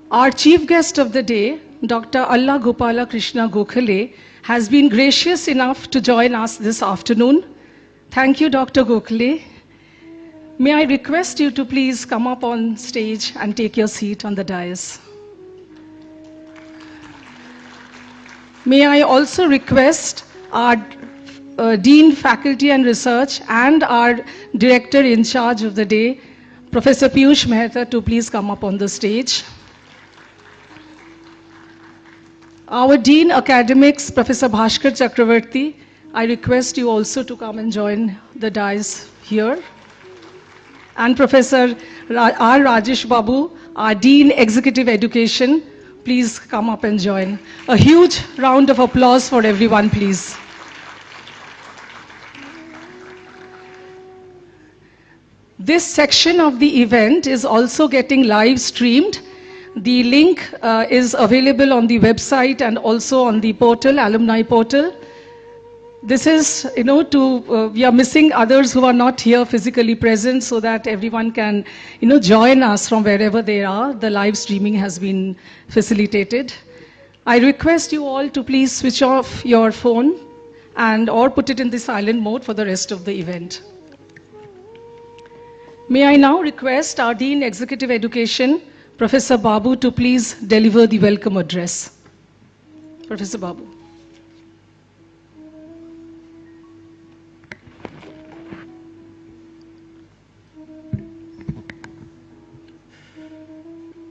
Our chief guest of the day, Dr. Alla Gopala Krishna Gokhale, has been gracious enough to join us this afternoon. Thank you, Dr. Gokhale. May I request you to please come up on stage and take your seat on the dais. May I also request our Dean, Faculty and Research and our Director in charge of the day, Professor Piyush Mehta, to please come up on the stage. Our Dean Academics, Professor Bhaskar Chakravarti, I request you also to come and join the dais here. And Professor R. Rajesh Babu, our Dean Executive Education, please come up and join. A huge round of applause for everyone, please. This section of the event is also getting live streamed. The link is available on the website and also on the portal, alumni portal. This is, we are missing others who are not here physically present so that everyone can, join us from wherever they are. The live streaming has been facilitated. I request you all to please switch off your phone or put it in the silent mode for the rest of the event. May I now request our Dean Executive Education, Professor Babu, to please deliver the welcome address. Professor Babu.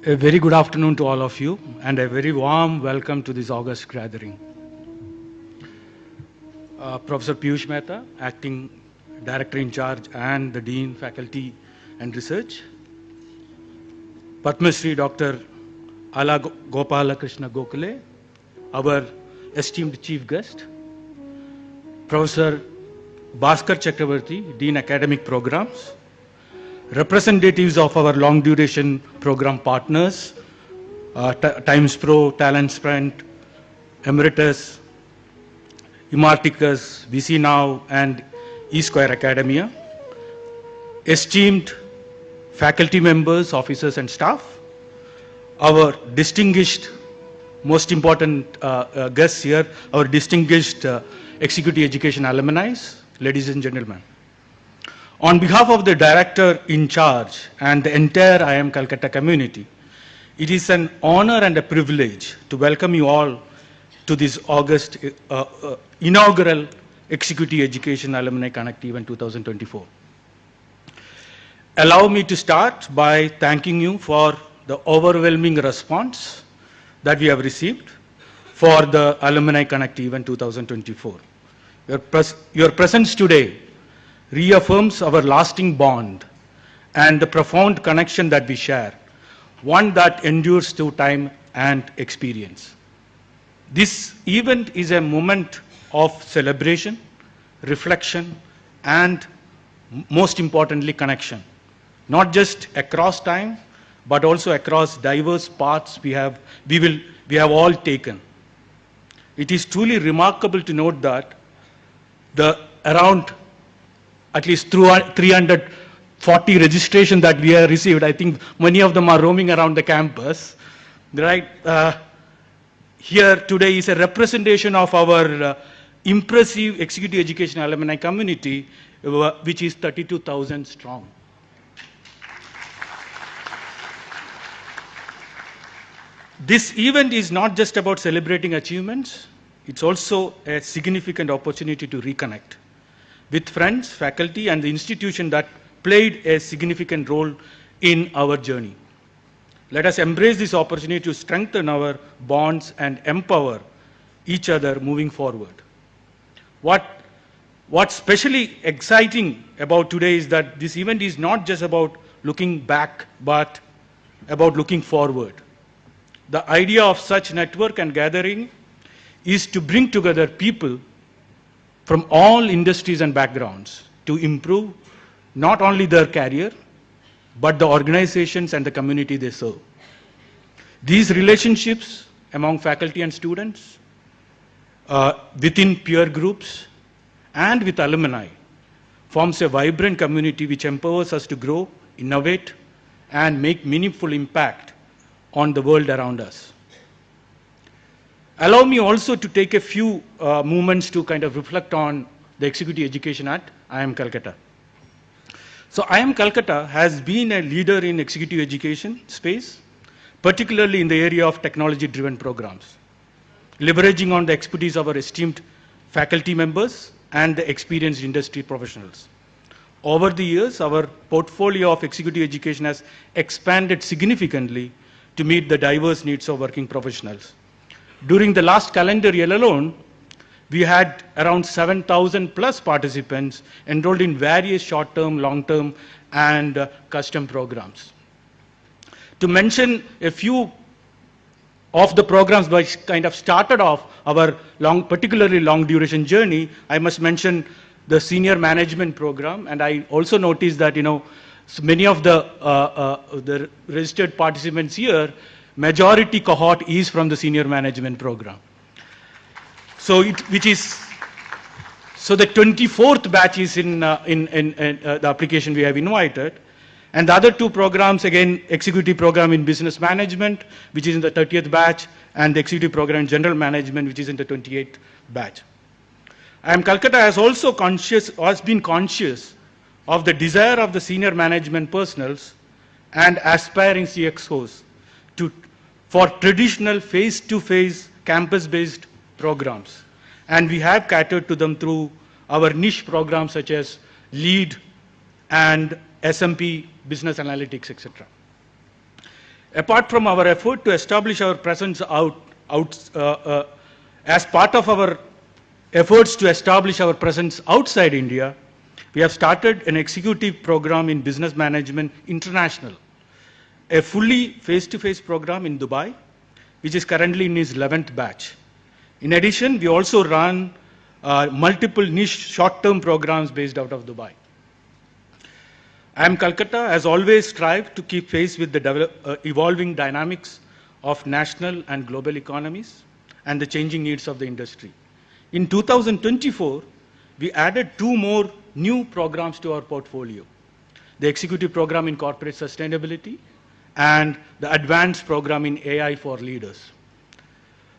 A very good afternoon to all of you, and a very warm welcome to this August gathering. Professor Piyush Mehta, Acting Director in Charge and the Dean, Faculty and Research. Padma Shri Dr. Alla Gopala Krishna Gokhale, our esteemed chief guest. Professor Bhaskar Chakravarti, Dean Academic Programs. Representatives of our long duration program partners, Times Pro, Transplant, Emeritus, Imarticus, VC Now, and E-Square Academia. Esteemed faculty members, officers, and staff. Our distinguished, most important guests here, our distinguished Executive Education Alumni, ladies and gentlemen. On behalf of the Director in Charge and the entire IIM Calcutta community, it is an honor and a privilege to welcome you all to this August inaugural Executive Education Alumni Connect Event 2024. Allow me to start by thanking you for the overwhelming response that we have received for the Alumni Connect Event 2024. Your presence today reaffirms our lasting bond and the profound connection that we share, one that endures through time and experience. This event is a moment of celebration, reflection, and most importantly, connection. Not just across time, but also across diverse paths we have all taken. It is truly remarkable to note that around at least 340 registrations that we have received, I think many of them are roaming around the campus, right? Here today is a representation of our impressive Executive Education Alumni community, which is 32,000 strong. This event is not just about celebrating achievements, it's also a significant opportunity to reconnect with friends, faculty, and the institution that played a significant role in our journey. Let us embrace this opportunity to strengthen our bonds and empower each other moving forward. What's especially exciting about today is that this event is not just about looking back, but about looking forward. The idea of such network and gathering is to bring together people from all industries and backgrounds to improve not only their career, but the organizations and the community they serve. These relationships among faculty and students, within peer groups, and with alumni forms a vibrant community which empowers us to grow, innovate, and make meaningful impact on the world around us. Allow me also to take a few moments to kind of reflect on the executive education at IIM Calcutta. So IIM Calcutta has been a leader in executive education space, particularly in the area of technology-driven programs, leveraging on the expertise of our esteemed faculty members and the experienced industry professionals. Over the years, our portfolio of executive education has expanded significantly to meet the diverse needs of working professionals. During the last calendar year alone, we had around 7,000 plus participants enrolled in various short-term, long-term, and custom programs. To mention a few of the programs which kind of started off our particularly long duration journey, I must mention the senior management program, and I also noticed that so many of the registered participants here, majority cohort is from the senior management program. So the 24th batch is in the application we have invited. And the other two programs, again, executive program in business management, which is in the 30th batch, and the executive program in general management, which is in the 28th batch. IIM Calcutta has been conscious of the desire of the senior management personnels and aspiring CXOs for traditional face-to-face campus-based programs. And we have catered to them through our niche programs such as LEAD and SMP, Business Analytics, etc. Apart from our effort to establish our presence as part of our efforts to establish our presence outside India, we have started an executive program in business management international, a fully face-to-face program in Dubai, which is currently in its 11th batch. In addition, we also run multiple niche short-term programs based out of Dubai. IIM Calcutta has always strived to keep pace with the evolving dynamics of national and global economies and the changing needs of the industry. In 2024, we added 2 more new programs to our portfolio: the Executive Program in Corporate Sustainability and the Advanced Program in AI for Leaders.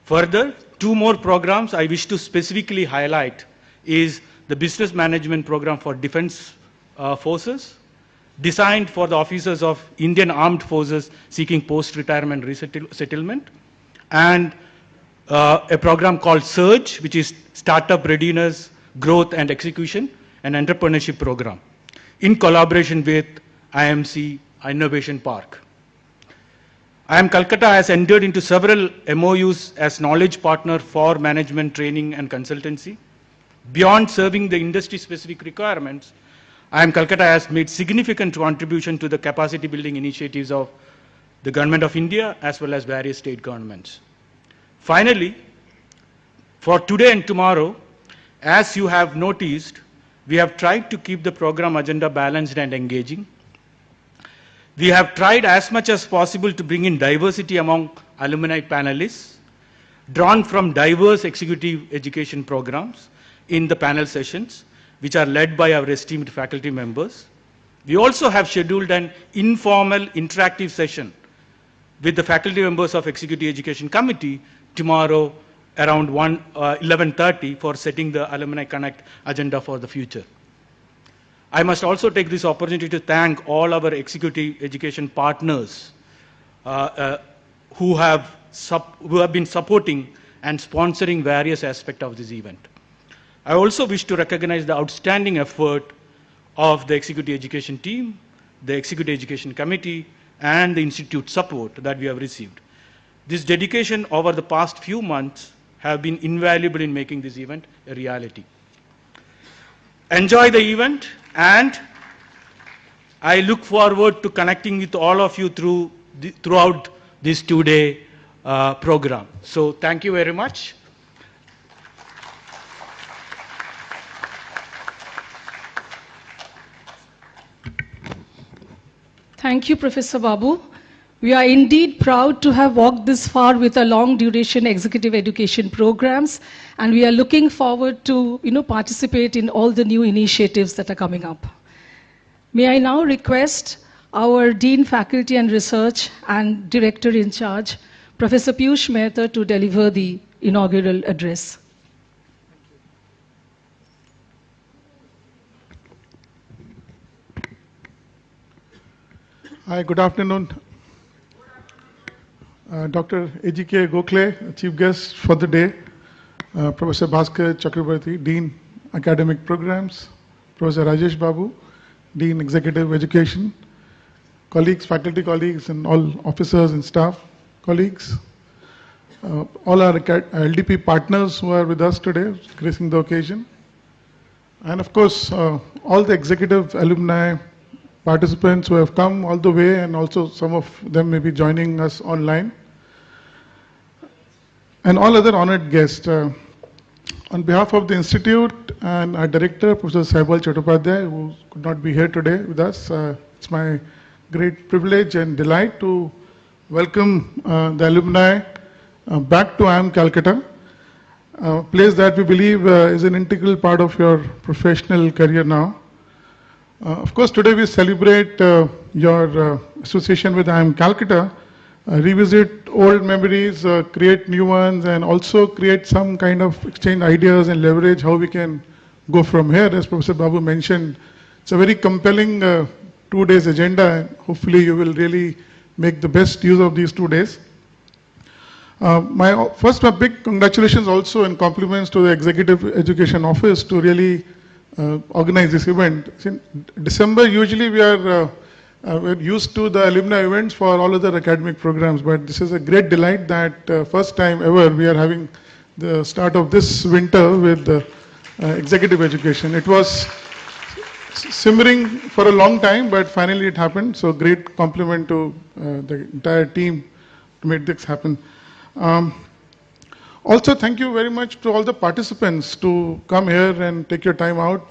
Further, 2 more programs I wish to specifically highlight is the Business Management Program for Defense Forces, designed for the officers of Indian Armed Forces seeking post-retirement resettlement, and a program called SURGE, which is Startup Readiness, Growth and Execution, an entrepreneurship program, in collaboration with IIMC Innovation Park. IIM Calcutta has entered into several MOUs as knowledge partner for management training and consultancy. Beyond serving the industry-specific requirements, IIM Calcutta has made significant contribution to the capacity building initiatives of the Government of India as well as various state governments. Finally, for today and tomorrow, as you have noticed, we have tried to keep the program agenda balanced and engaging. We have tried as much as possible to bring in diversity among alumni panelists, drawn from diverse executive education programs in the panel sessions, which are led by our esteemed faculty members. We also have scheduled an informal interactive session with the faculty members of Executive Education Committee tomorrow around 11:30 for setting the Alumni Connect agenda for the future. I must also take this opportunity to thank all our executive education partners who have been supporting and sponsoring various aspects of this event. I also wish to recognize the outstanding effort of the executive education team, the Executive Education Committee, and the institute support that we have received. This dedication over the past few months have been invaluable in making this event a reality. Enjoy the event, and I look forward to connecting with all of you throughout this 2-day program. So thank you very much. Thank you, Professor Babu. We are indeed proud to have walked this far with our long duration executive education programs, and we are looking forward to participate in all the new initiatives that are coming up. May I now request our Dean Faculty and Research and Director in Charge, Professor Piyush Mehta, to deliver the inaugural address. Hi, good afternoon. Dr. AGK Gokhale, Chief Guest for the day, Professor Bhaskar Chakrabarti, Dean Academic Programs, Professor Rajesh Babu, Dean Executive Education, colleagues, faculty colleagues, and all officers and staff colleagues, all our LDP partners who are with us today, gracing the occasion, and of course, all the executive alumni, participants who have come all the way, and also some of them may be joining us online, and all other honored guests. On behalf of the Institute and our director, Professor Saibal Chattopadhyay, who could not be here today with us, it's my great privilege and delight to welcome the alumni back to IIM Calcutta, a place that we believe is an integral part of your professional career now. Of course, today we celebrate your association with IIM Calcutta, revisit old memories, create new ones, and also create some kind of exchange ideas and leverage how we can go from here. As Professor Babu mentioned, it's a very compelling 2 days agenda, and hopefully you will really make the best use of these 2 days. My big congratulations also and compliments to the Executive Education Office to really organize this event. In December, usually we're used to the alumni events for all other academic programs, but this is a great delight that first time ever we are having the start of this winter with executive education. It was simmering for a long time, but finally it happened. So great compliment to the entire team to make this happen. Also, thank you very much to all the participants to come here and take your time out.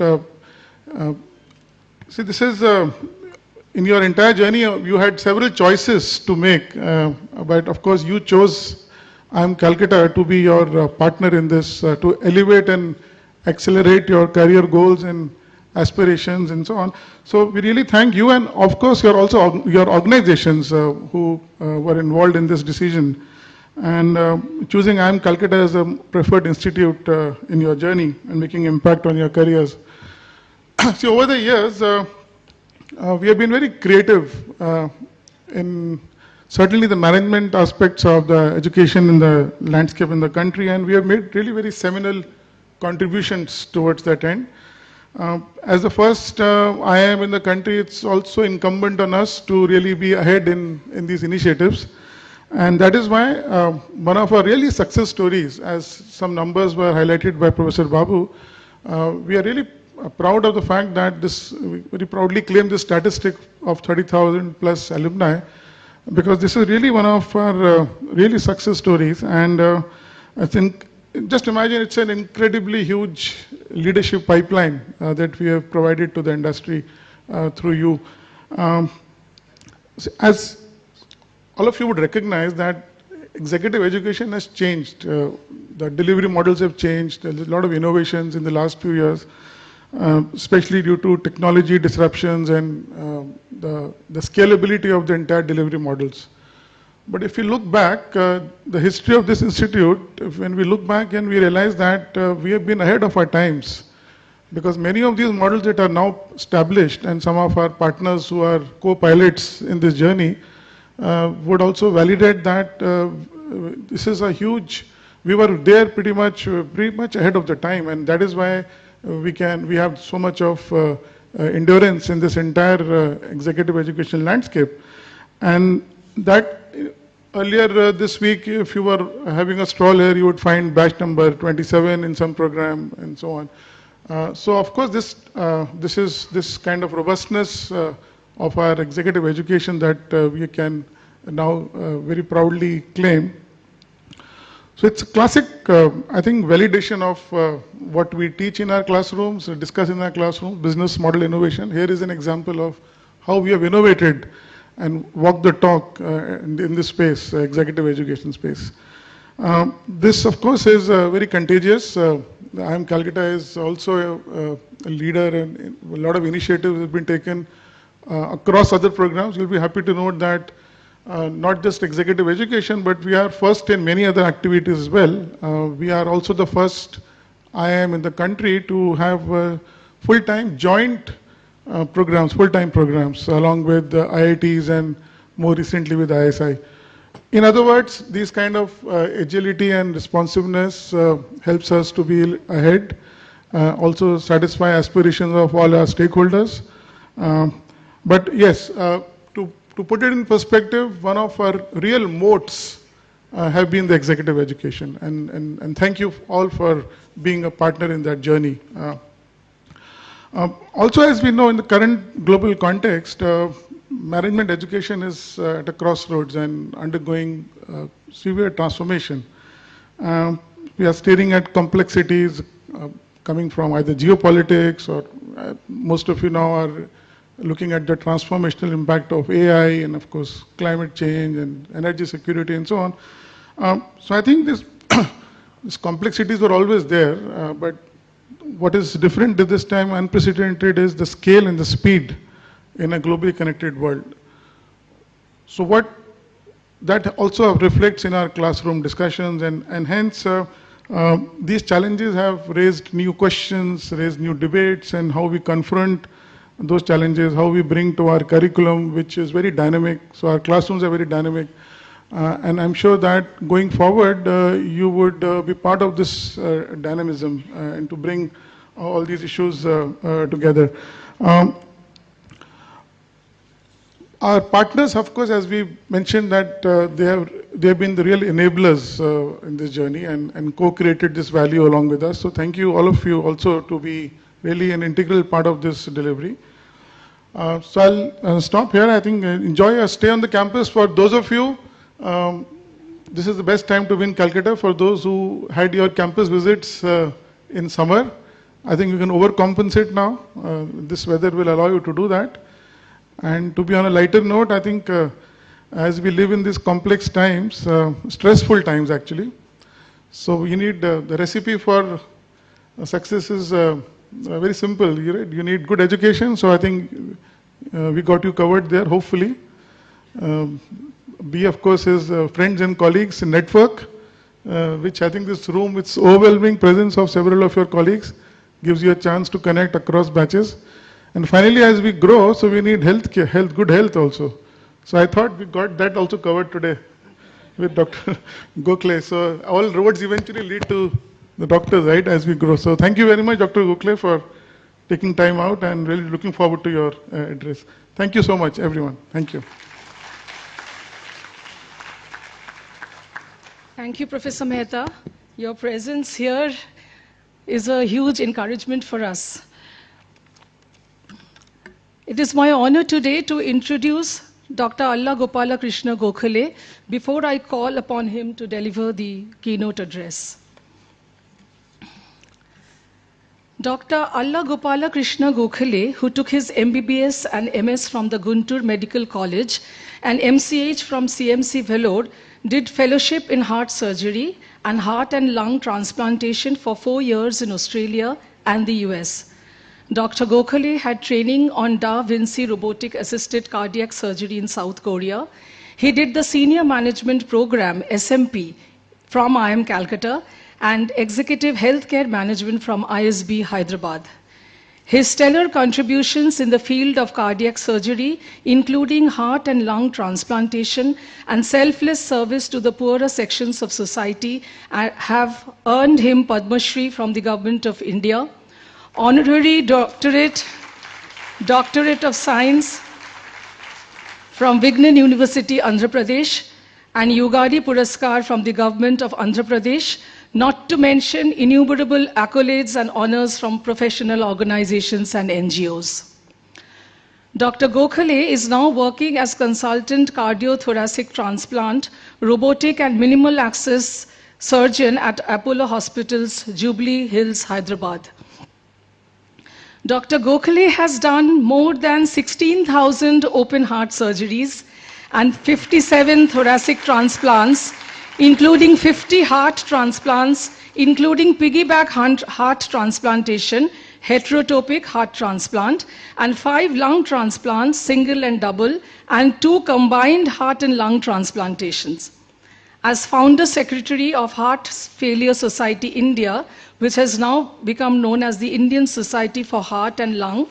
See, this is, in your entire journey, you had several choices to make, but of course you chose IIM Calcutta to be your partner in this, to elevate and accelerate your career goals and aspirations and so on. So we really thank you, and of course your organizations who were involved in this decision, and choosing IIM Calcutta as a preferred institute in your journey and making impact on your careers. See, over the years, we have been very creative in certainly the management aspects of the education in the landscape in the country, and we have made really very seminal contributions towards that end. As the first IIM in the country, it's also incumbent on us to really be ahead in these initiatives. And that is why one of our really success stories, as some numbers were highlighted by Professor Babu, we are really proud of the fact that we very proudly claim this statistic of 30,000 plus alumni, because this is really one of our really success stories. And I think, just imagine, it's an incredibly huge leadership pipeline that we have provided to the industry through you. As all of you would recognize that executive education has changed. The delivery models have changed. There's a lot of innovations in the last few years, especially due to technology disruptions and the scalability of the entire delivery models. But if you look back, the history of this institute, when we look back and we realize that we have been ahead of our times, because many of these models that are now established, and some of our partners who are co-pilots in this journey, would also validate that this is a huge, we were there pretty much ahead of the time, and that is why we have so much of endurance in this entire executive education landscape. And that earlier this week, if you were having a stroll here, you would find batch number 27 in some program and so on. So of course this is this kind of robustness of our executive education that we can now very proudly claim. So it's a classic, I think, validation of what we teach in our classrooms, discuss in our classrooms, business model innovation. Here is an example of how we have innovated and walked the talk in this space, executive education space. This, of course, is very contagious. IIM Calcutta is also a leader, and a lot of initiatives have been taken across other programs. You'll be happy to note that not just executive education, but we are first in many other activities as well. We are also the first IIM in the country to have full-time joint programs, full-time programs, along with the IITs and more recently with ISI. In other words, these kind of agility and responsiveness helps us to be ahead, also satisfy aspirations of all our stakeholders. But yes, to put it in perspective, one of our real moats have been the executive education. And thank you all for being a partner in that journey. Also, as we know, in the current global context, management education is at a crossroads and undergoing severe transformation. We are staring at complexities coming from either geopolitics or most of you now are looking at the transformational impact of AI and of course climate change and energy security and so on. So I think these complexities were always there, but what is different this time, unprecedented, is the scale and the speed in a globally connected world. So what that also reflects in our classroom discussions and hence these challenges have raised new questions, raised new debates and how we confront those challenges, how we bring to our curriculum, which is very dynamic. So our classrooms are very dynamic. And I'm sure that going forward, you would be part of this dynamism and to bring all these issues together. Our partners, of course, as we mentioned, that they have been the real enablers in this journey and co-created this value along with us. So thank you, all of you, also to be really an integral part of this delivery. So I'll stop here. I think enjoy your stay on the campus. For those of you, this is the best time to win Calcutta. For those who had your campus visits in summer, I think you can overcompensate now. This weather will allow you to do that. And to be on a lighter note, I think as we live in these complex times, stressful times actually, so you need the recipe for success is very simple. You need good education, so I think we got you covered there, hopefully. B, of course, is friends and colleagues network, which I think this room, with overwhelming presence of several of your colleagues, gives you a chance to connect across batches. And finally, as we grow, so we need good health also. So I thought we got that also covered today with Dr. Gokhale. So all roads eventually lead to the doctors, right, as we grow. So thank you very much, Dr. Gokhale, for taking time out and really looking forward to your address. Thank you so much, everyone. Thank you. Thank you, Professor Mehta. Your presence here is a huge encouragement for us. It is my honor today to introduce Dr. Alla Gopala Krishna Gokhale before I call upon him to deliver the keynote address. Dr. Alla Gopala Krishna Gokhale, who took his MBBS and MS from the Guntur Medical College and MCH from CMC Vellore, did fellowship in heart surgery and heart and lung transplantation for 4 years in Australia and the US. Dr. Gokhale had training on Da Vinci robotic-assisted cardiac surgery in South Korea. He did the Senior Management Program, SMP, from IIM Calcutta and Executive Healthcare Management from ISB Hyderabad. His stellar contributions in the field of cardiac surgery, including heart and lung transplantation and selfless service to the poorer sections of society, have earned him Padma Shri from the Government of India, Honorary Doctorate of Science from Vignan University, Andhra Pradesh, and Yugadi Puraskar from the Government of Andhra Pradesh, not to mention innumerable accolades and honors from professional organizations and NGOs. Dr. Gokhale is now working as consultant cardiothoracic transplant, robotic and minimal access surgeon at Apollo Hospitals, Jubilee Hills, Hyderabad. Dr. Gokhale has done more than 16,000 open heart surgeries and 57 thoracic transplants, including 50 heart transplants, including piggyback heart transplantation, heterotopic heart transplant, and 5 lung transplants, single and double, and 2 combined heart and lung transplantations. As founder secretary of Heart Failure Society India, which has now become known as the Indian Society for Heart and Lung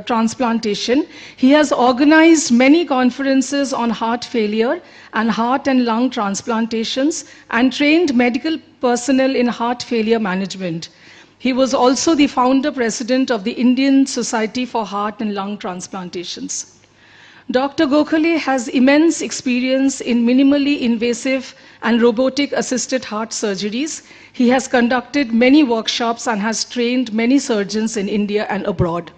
Transplantation, he has organized many conferences on heart failure and heart and lung transplantations and trained medical personnel in heart failure management. He was also the founder president of the Indian Society for Heart and Lung Transplantations. Dr. Gokhale has immense experience in minimally invasive and robotic-assisted heart surgeries. He has conducted many workshops and has trained many surgeons in India and abroad.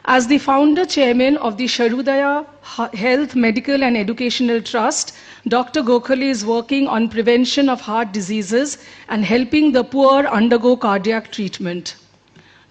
As the founder chairman of the Sharudaya Health Medical and Educational Trust, Dr. Gokhale is working on prevention of heart diseases and helping the poor undergo cardiac treatment.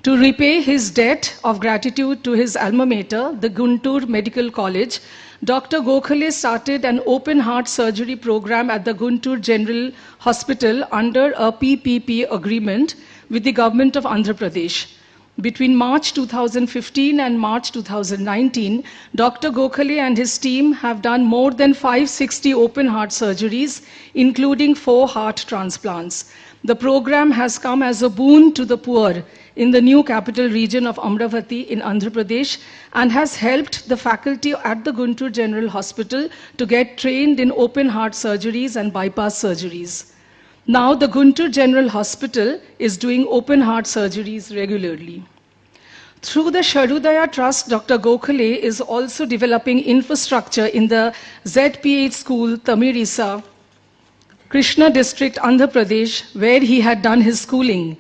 To repay his debt of gratitude to his alma mater, the Guntur Medical College, Dr. Gokhale started an open heart surgery program at the Guntur General Hospital under a PPP agreement with the government of Andhra Pradesh. Between March 2015 and March 2019, Dr. Gokhale and his team have done more than 560 open heart surgeries, including 4 heart transplants. The program has come as a boon to the poor in the new capital region of Amravati in Andhra Pradesh and has helped the faculty at the Guntur General Hospital to get trained in open heart surgeries and bypass surgeries. Now the Guntur General Hospital is doing open heart surgeries regularly. Through the Sharudaya Trust, Dr. Gokhale is also developing infrastructure in the ZPH school, Tamirisa, Krishna district, Andhra Pradesh, where he had done his schooling,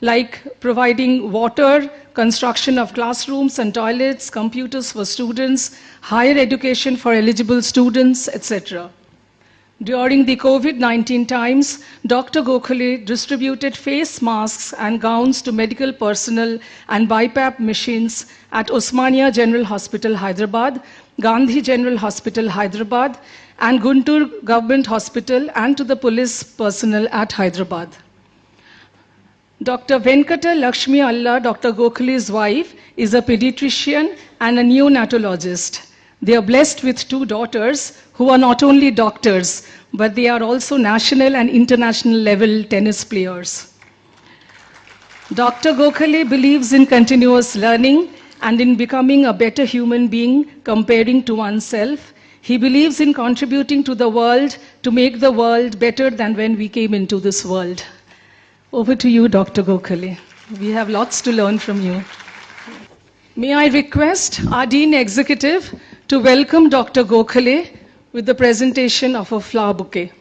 like providing water, construction of classrooms and toilets, computers for students, higher education for eligible students, etc. During the COVID-19 times, Dr. Gokhale distributed face masks and gowns to medical personnel and BiPAP machines at Osmania General Hospital, Hyderabad, Gandhi General Hospital, Hyderabad, and Guntur Government Hospital, and to the police personnel at Hyderabad. Dr. Venkata Lakshmi Alla, Dr. Gokhale's wife, is a pediatrician and a neonatologist. They are blessed with 2 daughters who are not only doctors, but they are also national and international level tennis players. Dr. Gokhale believes in continuous learning and in becoming a better human being, comparing to oneself. He believes in contributing to the world to make the world better than when we came into this world. Over to you, Dr. Gokhale. We have lots to learn from you. May I request our Dean Executive to welcome Dr. Gokhale with the presentation of a flower bouquet.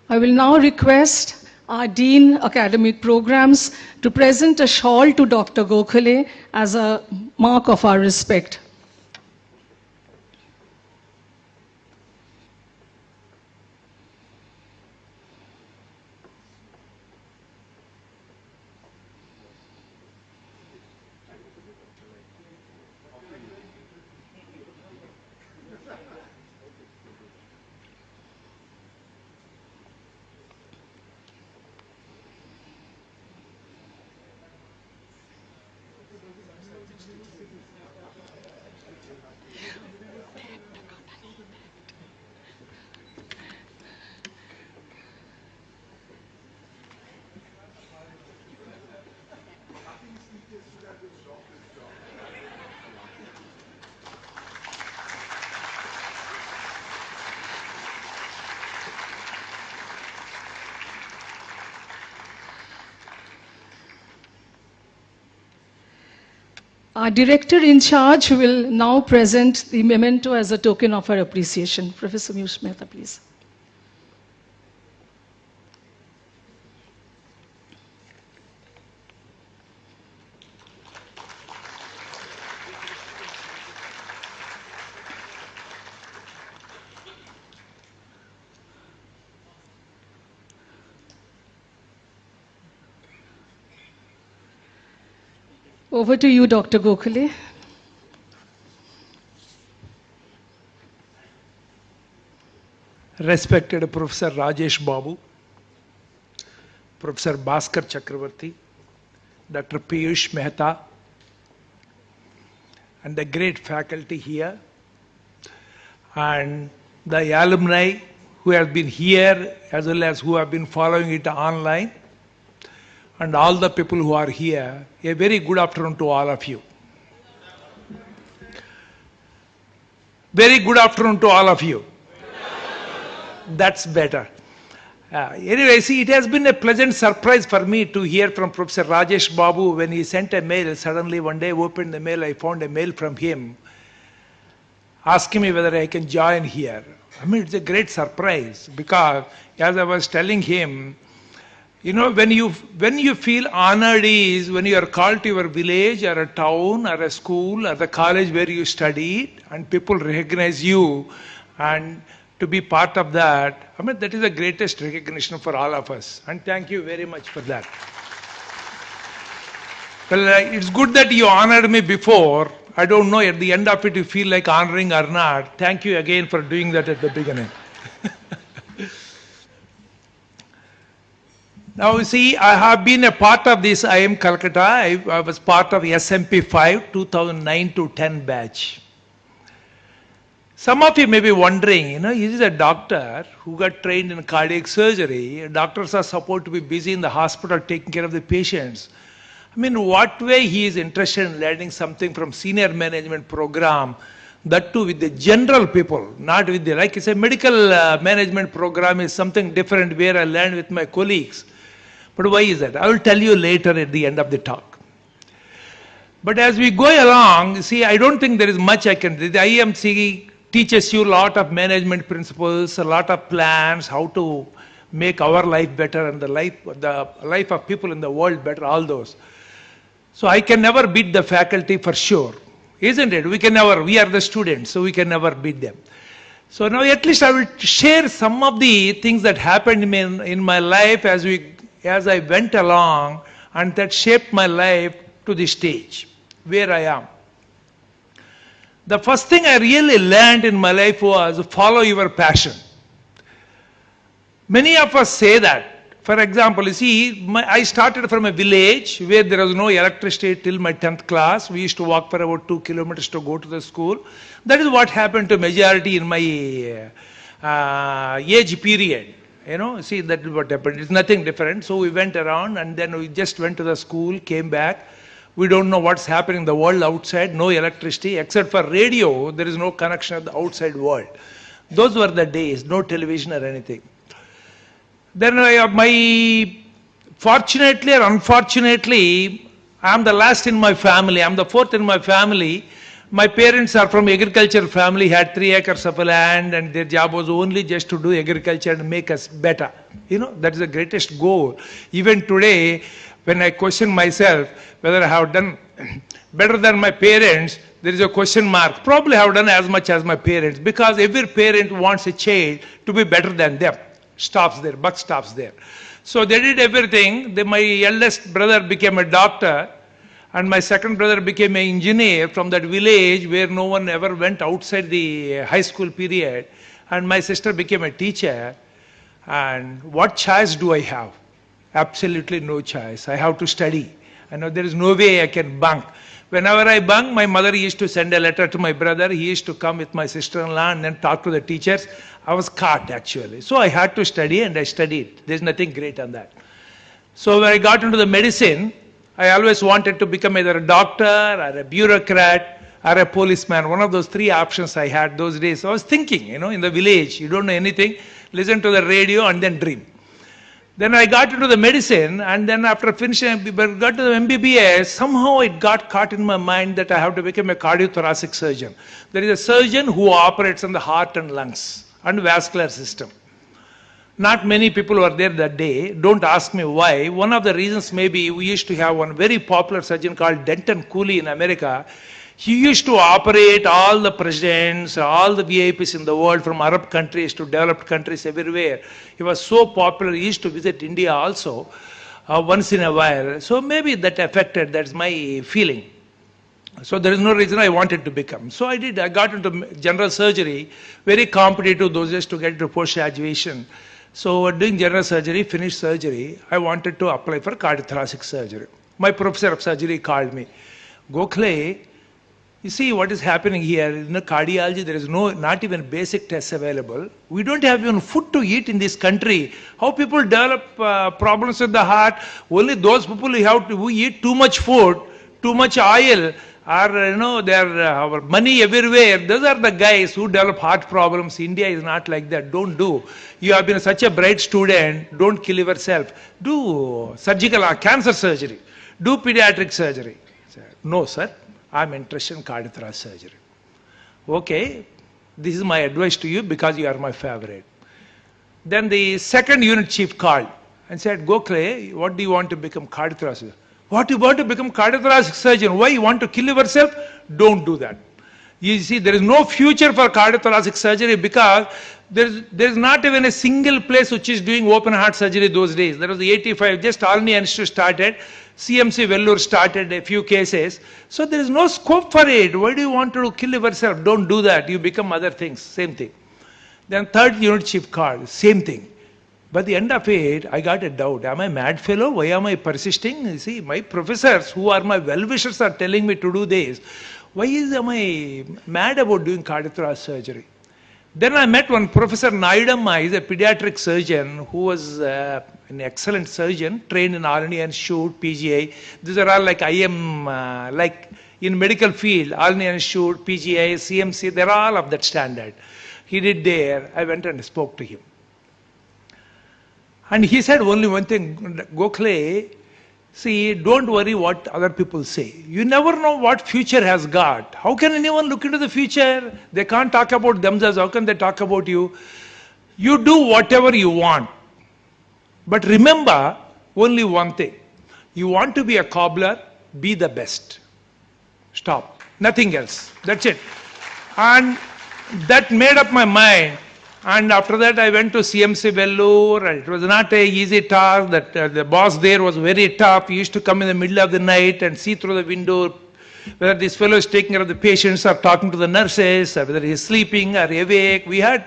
I will now request our Dean Academic Programs to present a shawl to Dr. Gokhale as a mark of our respect. Our director in charge will now present the memento as a token of our appreciation. Professor Miyush Mehta, please. Over to you, Dr. Gokhale. Respected Professor Rajesh Babu, Professor Bhaskar Chakravarti, Dr. Piyush Mehta, and the great faculty here, and the alumni who have been here as well as who have been following it online, and all the people who are here, a very good afternoon to all of you. Very good afternoon to all of you. That's better. Anyway, see, it has been a pleasant surprise for me to hear from Professor Rajesh Babu when he sent a mail. Suddenly one day I opened the mail, I found a mail from him asking me whether I can join here. I mean, it's a great surprise because as I was telling him, you know, when you feel honored is when you are called to your village or a town or a school or the college where you studied and people recognize you and to be part of that. I mean, that is the greatest recognition for all of us. And thank you very much for that. Well, it's good that you honored me before. I don't know at the end of it you feel like honoring or not. Thank you again for doing that at the beginning. Now, you see, I have been a part of this IIM Calcutta. I was part of SMP 5, 2009 to 10 batch. Some of you may be wondering, you know, he is a doctor who got trained in cardiac surgery. Doctors are supposed to be busy in the hospital taking care of the patients. I mean, what way he is interested in learning something from senior management program, that too with the general people, not with the, like it's a medical management program is something different where I learn with my colleagues. But why is that? I will tell you later at the end of the talk. But as we go along, see, I don't think there is much I can do. The IIMC teaches you a lot of management principles, a lot of plans, how to make our life better and the life of people in the world better, all those. So I can never beat the faculty for sure, isn't it? We are the students, so we can never beat them. So now at least I will share some of the things that happened in my life as I went along and that shaped my life to the stage where I am. The first thing I really learned in my life was follow your passion. Many of us say that. For example, you see, I started from a village where there was no electricity till my 10th class. We used to walk for about 2 kilometers to go to the school. That is what happened to majority in my age period. You know, see, that is what happened. It's nothing different. So we went around and then we just went to the school, came back. We don't know what's happening in the world outside, no electricity, except for radio, there is no connection with the outside world. Those were the days, no television or anything. Then fortunately or unfortunately, I am the last in my family, I am the fourth in my family. My parents are from agricultural family, had 3 acres of land and their job was only just to do agriculture and make us better. You know, that is the greatest goal. Even today, when I question myself whether I have done better than my parents, there is a question mark. Probably I have done as much as my parents because every parent wants a child to be better than them. Stops there, buck stops there. So they did everything. My eldest brother became a doctor and my second brother became an engineer from that village where no one ever went outside the high school period. And my sister became a teacher. And what choice do I have? Absolutely no choice. I have to study. I know there is no way I can bunk. Whenever I bunk, my mother used to send a letter to my brother. He used to come with my sister-in-law and then talk to the teachers. I was caught actually. So I had to study and I studied. There's nothing great on that. So when I got into the medicine, I always wanted to become either a doctor or a bureaucrat or a policeman. One of those 3 options I had those days. So I was thinking, you know, in the village, you don't know anything, listen to the radio and then dream. Then I got into the medicine and then after finishing, got to the MBBS, somehow it got caught in my mind that I have to become a cardiothoracic surgeon. There is a surgeon who operates on the heart and lungs and vascular system. Not many people were there that day. Don't ask me why. One of the reasons maybe we used to have one very popular surgeon called Denton Cooley in America. He used to operate all the presidents, all the VIPs in the world from Arab countries to developed countries everywhere. He was so popular, he used to visit India also. once in a while. So maybe that affected, that's my feeling. So there is no reason I wanted to become. So I did, I got into general surgery, very competitive those days to get into post-graduation. So doing general surgery, finished surgery, I wanted to apply for cardiothoracic surgery. My professor of surgery called me. Gokhale, you see what is happening here, in cardiology there is not even basic tests available. We don't have even food to eat in this country. How people develop problems with the heart? Only those people who eat too much food, too much oil, or our money everywhere. Those are the guys who develop heart problems. India is not like that. Don't do. You have been such a bright student. Don't kill yourself. Do surgical or cancer surgery. Do pediatric surgery. No, sir. I'm interested in cardiothoracic surgery. Okay, this is my advice to you because you are my favorite. Then the second unit chief called and said, Gokhale, what do you want to become cardiothoracic? What you want to become cardiothoracic surgeon? Why you want to kill yourself? Don't do that. You see, there is no future for cardiothoracic surgery because there is not even a single place which is doing open heart surgery those days. There was the 85, just Alumni Institute started, CMC Vellore started a few cases. So there is no scope for it. Why do you want to kill yourself? Don't do that. You become other things. Same thing. Then third unit chief called, same thing. By the end of it, I got a doubt. Am I mad fellow? Why am I persisting? You see, my professors who are my well-wishers are telling me to do this. Why am I mad about doing cardiothoracic surgery? Then I met one Professor Naidamma. He's a pediatric surgeon who was an excellent surgeon, trained in Alumni Institute, PGI. These are all like like in medical field, Alumni Institute, PGI, CMC, they're all of that standard. He did there. I went and spoke to him. And he said only one thing, Gokhale, see, don't worry what other people say. You never know what future has got. How can anyone look into the future? They can't talk about themselves. How can they talk about you? You do whatever you want. But remember only one thing. You want to be a cobbler, be the best. Stop. Nothing else. That's it. And that made up my mind. And after that, I went to CMC Vellore, and it was not an easy task. That the boss there was very tough. He used to come in the middle of the night and see through the window whether this fellow is taking care of the patients or talking to the nurses, or whether he is sleeping or awake. We had,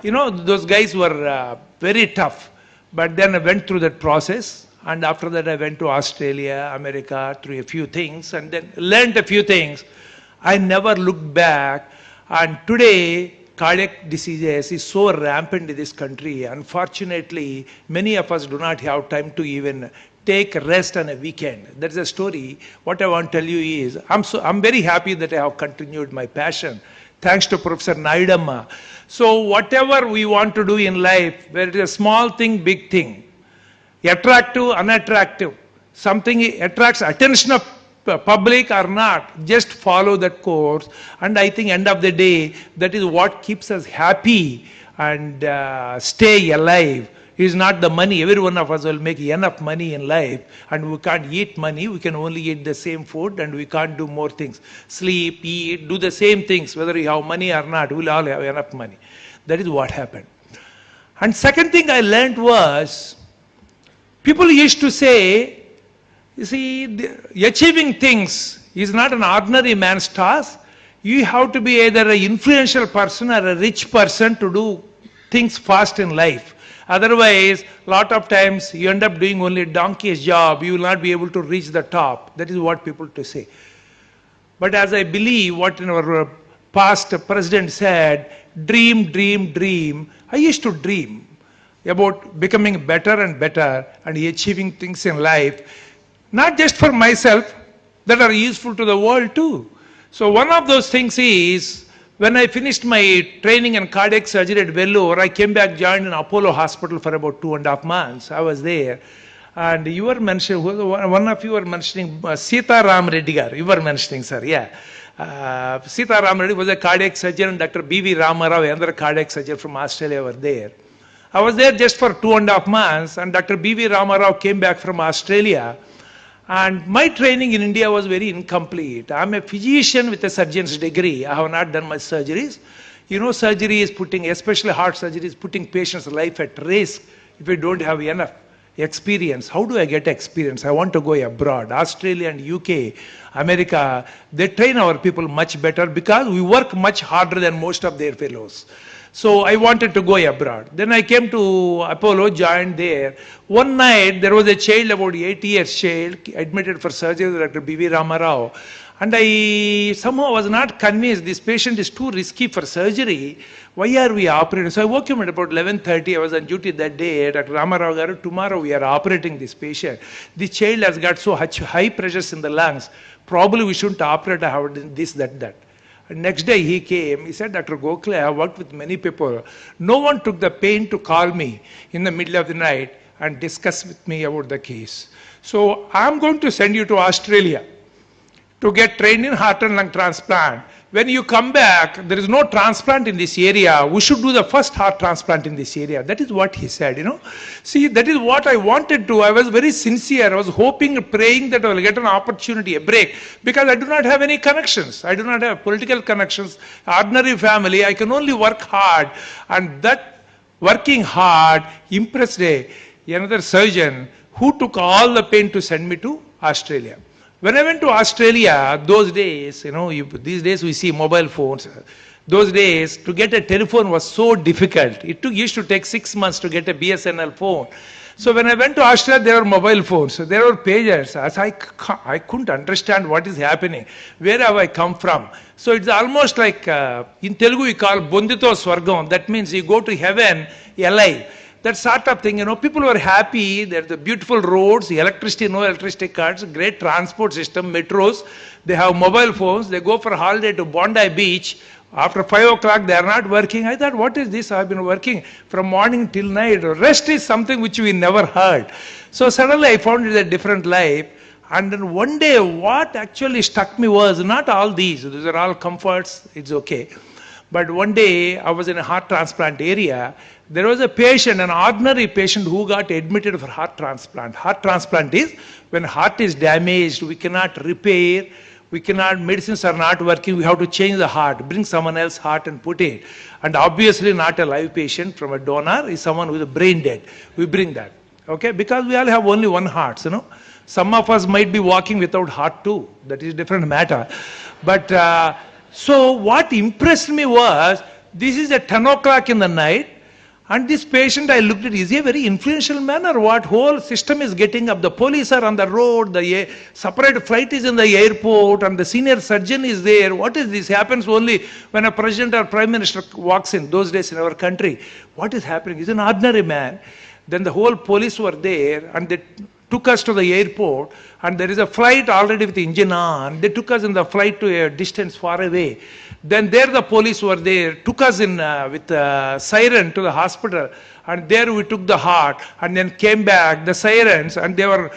those guys were very tough. But then I went through that process, and after that I went to Australia, America, through a few things, and then learned a few things. I never looked back, and today, cardiac diseases is so rampant in this country. Unfortunately, many of us do not have time to even take rest on a weekend. That's a story. What I want to tell you is, I'm very happy that I have continued my passion, thanks to Professor Naidamma. So whatever we want to do in life, whether it is a small thing, big thing, attractive, unattractive, something attracts attention of public or not, just follow that course. And I think end of the day, that is what keeps us happy and stay alive. Is not the money. Every one of us will make enough money in life, and we can't eat money. We can only eat the same food, and we can't do more things. Sleep, eat, do the same things. Whether you have money or not, we'll all have enough money. That is what happened. And second thing I learned was, people used to say, you see, achieving things is not an ordinary man's task. You have to be either an influential person or a rich person to do things fast in life. Otherwise, lot of times you end up doing only a donkey's job. You will not be able to reach the top. That is what people to say. But as I believe what in our past president said, dream, dream, dream. I used to dream about becoming better and better and achieving things in life. Not just for myself, that are useful to the world too. So one of those things is, when I finished my training in cardiac surgery at Vellore, I came back, joined in Apollo Hospital for about 2.5 months. I was there. And you were mentioning, one of you were mentioning Sita Ram Reddy gar. You were mentioning, sir, yeah. Sita Ram Reddy was a cardiac surgeon, and Dr. B.V. Ramarao, another cardiac surgeon from Australia, were there. I was there just for 2.5 months, and Dr. B.V. Ramarao came back from Australia. And my training in India was very incomplete. I'm a physician with a surgeon's degree. I have not done much surgeries. Surgery is putting, especially heart surgery, is putting patients' life at risk if you don't have enough experience. How do I get experience? I want to go abroad. Australia and UK, America, they train our people much better because we work much harder than most of their fellows. So I wanted to go abroad. Then I came to Apollo, joined there. One night, there was a child, about 8 years child, admitted for surgery, Dr. B.V. Ramarao. And I somehow was not convinced this patient is too risky for surgery. Why are we operating? So I woke him at about 11:30. I was on duty that day. Dr. Ramarao garu, tomorrow we are operating this patient. This child has got so high pressures in the lungs. Probably we shouldn't operate. I have this, that. And next day he came. He said, Dr. Gokhale, I have worked with many people. No one took the pain to call me in the middle of the night and discuss with me about the case. So I'm going to send you to Australia to get trained in heart and lung transplant. When you come back, there is no transplant in this area. We should do the first heart transplant in this area. That is what he said, you know. See, that is what I wanted to. I was very sincere. I was hoping, praying that I will get an opportunity, a break. Because I do not have any connections. I do not have political connections. Ordinary family. I can only work hard. And that working hard impressed another surgeon who took all the pain to send me to Australia. When I went to Australia, those days, you know, these days we see mobile phones. Those days, to get a telephone was so difficult. Used to take 6 months to get a BSNL phone. So when I went to Australia, there were mobile phones. So there were pagers. As I couldn't understand what is happening. Where have I come from? So it's almost like, in Telugu we call Bondito Swargam. That means you go to heaven alive. That sort of thing, you know, people were happy. There's the beautiful roads, electricity, no electricity cuts, great transport system, metros. They have mobile phones. They go for a holiday to Bondi Beach. After 5 o'clock, they are not working. I thought, what is this? I've been working from morning till night. Rest is something which we never heard. So suddenly I found it a different life. And then one day, what actually struck me was not all these. These are all comforts. It's okay. But one day, I was in a heart transplant area. There was a patient, an ordinary patient who got admitted for heart transplant. Heart transplant is when heart is damaged, we cannot repair, medicines are not working, we have to change the heart, bring someone else's heart and put it. And obviously not a live patient from a donor, is someone who is brain dead. We bring that, okay? Because we all have only one heart, you know. Some of us might be walking without heart too. That is a different matter. But so what impressed me was, this is at 10 o'clock in the night, and this patient, I looked at, is he a very influential man or what? Whole system is getting up. The police are on the road, the separate flight is in the airport, and the senior surgeon is there. What is this? Happens only when a president or prime minister walks in, those days in our country. What is happening? He's an ordinary man. Then the whole police were there, and they took us to the airport, and there is a flight already with the engine on. They took us in the flight to a distance far away. Then there the police were there, took us in with a siren to the hospital, and there we took the heart, and then came back, the sirens, and there were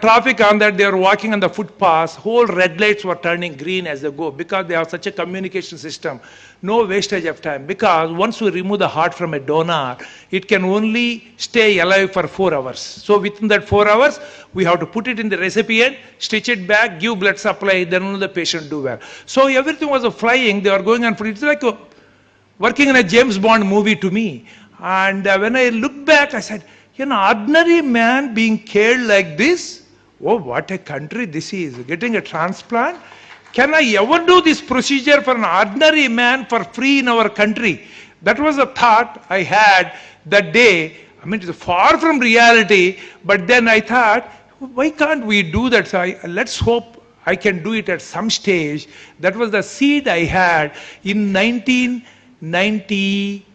traffic on that, they were walking on the footpaths, whole red lights were turning green as they go, because they have such a communication system. No wastage of time, because once we remove the heart from a donor, it can only stay alive for 4 hours. So within that 4 hours, we have to put it in the recipient, stitch it back, give blood supply, then only the patient do well. So everything was flying, they were going on, it's like working in a James Bond movie to me. And when I looked back, I said, an ordinary man being cared like this, oh, what a country this is, getting a transplant. Can I ever do this procedure for an ordinary man for free in our country? That was a thought I had that day. I mean, it's far from reality, but then I thought, why can't we do that? So let's hope I can do it at some stage. That was the seed I had in 1993.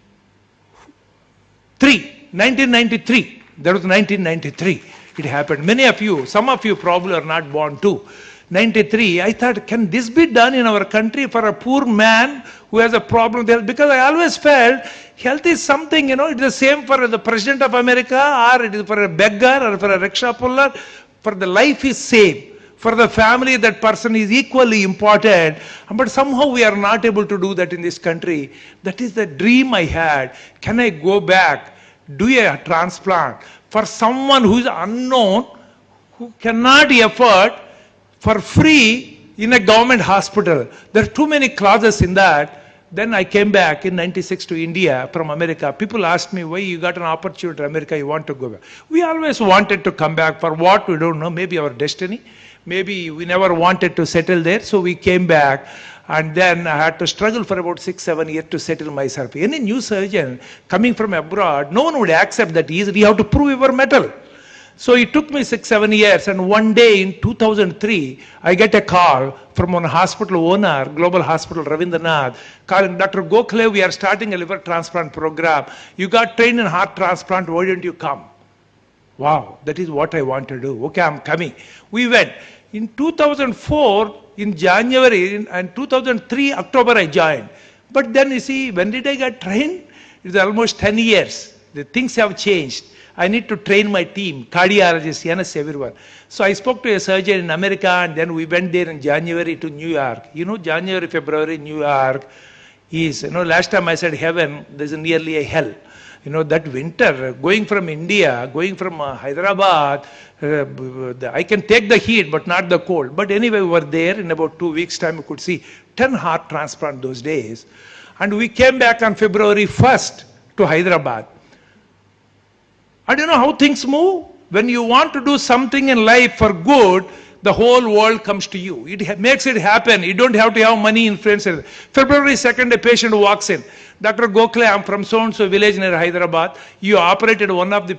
That was 1993. It happened. Many of you, some of you probably are not born too. 93, I thought, can this be done in our country for a poor man who has a problem there? Because I always felt health is something, you know, it's the same for the President of America, or it is for a beggar, or for a rickshaw puller. For the life is same. For the family, that person is equally important. But somehow we are not able to do that in this country. That is the dream I had. Can I go back, do a transplant for someone who is unknown, who cannot afford, for free in a government hospital? There are too many clauses in that. Then I came back in 96 to India from America. People asked me, why you got an opportunity to America, you want to go back. We always wanted to come back. For what, we don't know. Maybe our destiny. Maybe we never wanted to settle there. So we came back. And then I had to struggle for about 6-7 years to settle myself. Any new surgeon coming from abroad, no one would accept that easily. You have to prove your mettle. So it took me 6-7 years, and one day in 2003, I get a call from one hospital owner, Global Hospital Ravindranath, calling, Dr. Gokhale, we are starting a liver transplant program. You got trained in heart transplant, why don't you come? Wow, that is what I want to do. Okay, I'm coming. We went. In 2004, in January, and 2003, October, I joined. But then you see, when did I get trained? It's almost 10 years. The things have changed. I need to train my team, cardiologists, NS, everyone. So I spoke to a surgeon in America, and then we went there in January to New York. You know, January, February, New York is, last time I said heaven, there's nearly a hell. That winter, going from India, going from Hyderabad, I can take the heat, but not the cold. But anyway, we were there. In about 2 weeks' time, we could see 10 heart transplant those days. And we came back on February 1st to Hyderabad. I don't know how things move. When you want to do something in life for good, the whole world comes to you. It makes it happen. You don't have to have money influence. February 2nd, a patient walks in. Dr. Gokhale, I'm from so-and-so village near Hyderabad. You operated one of the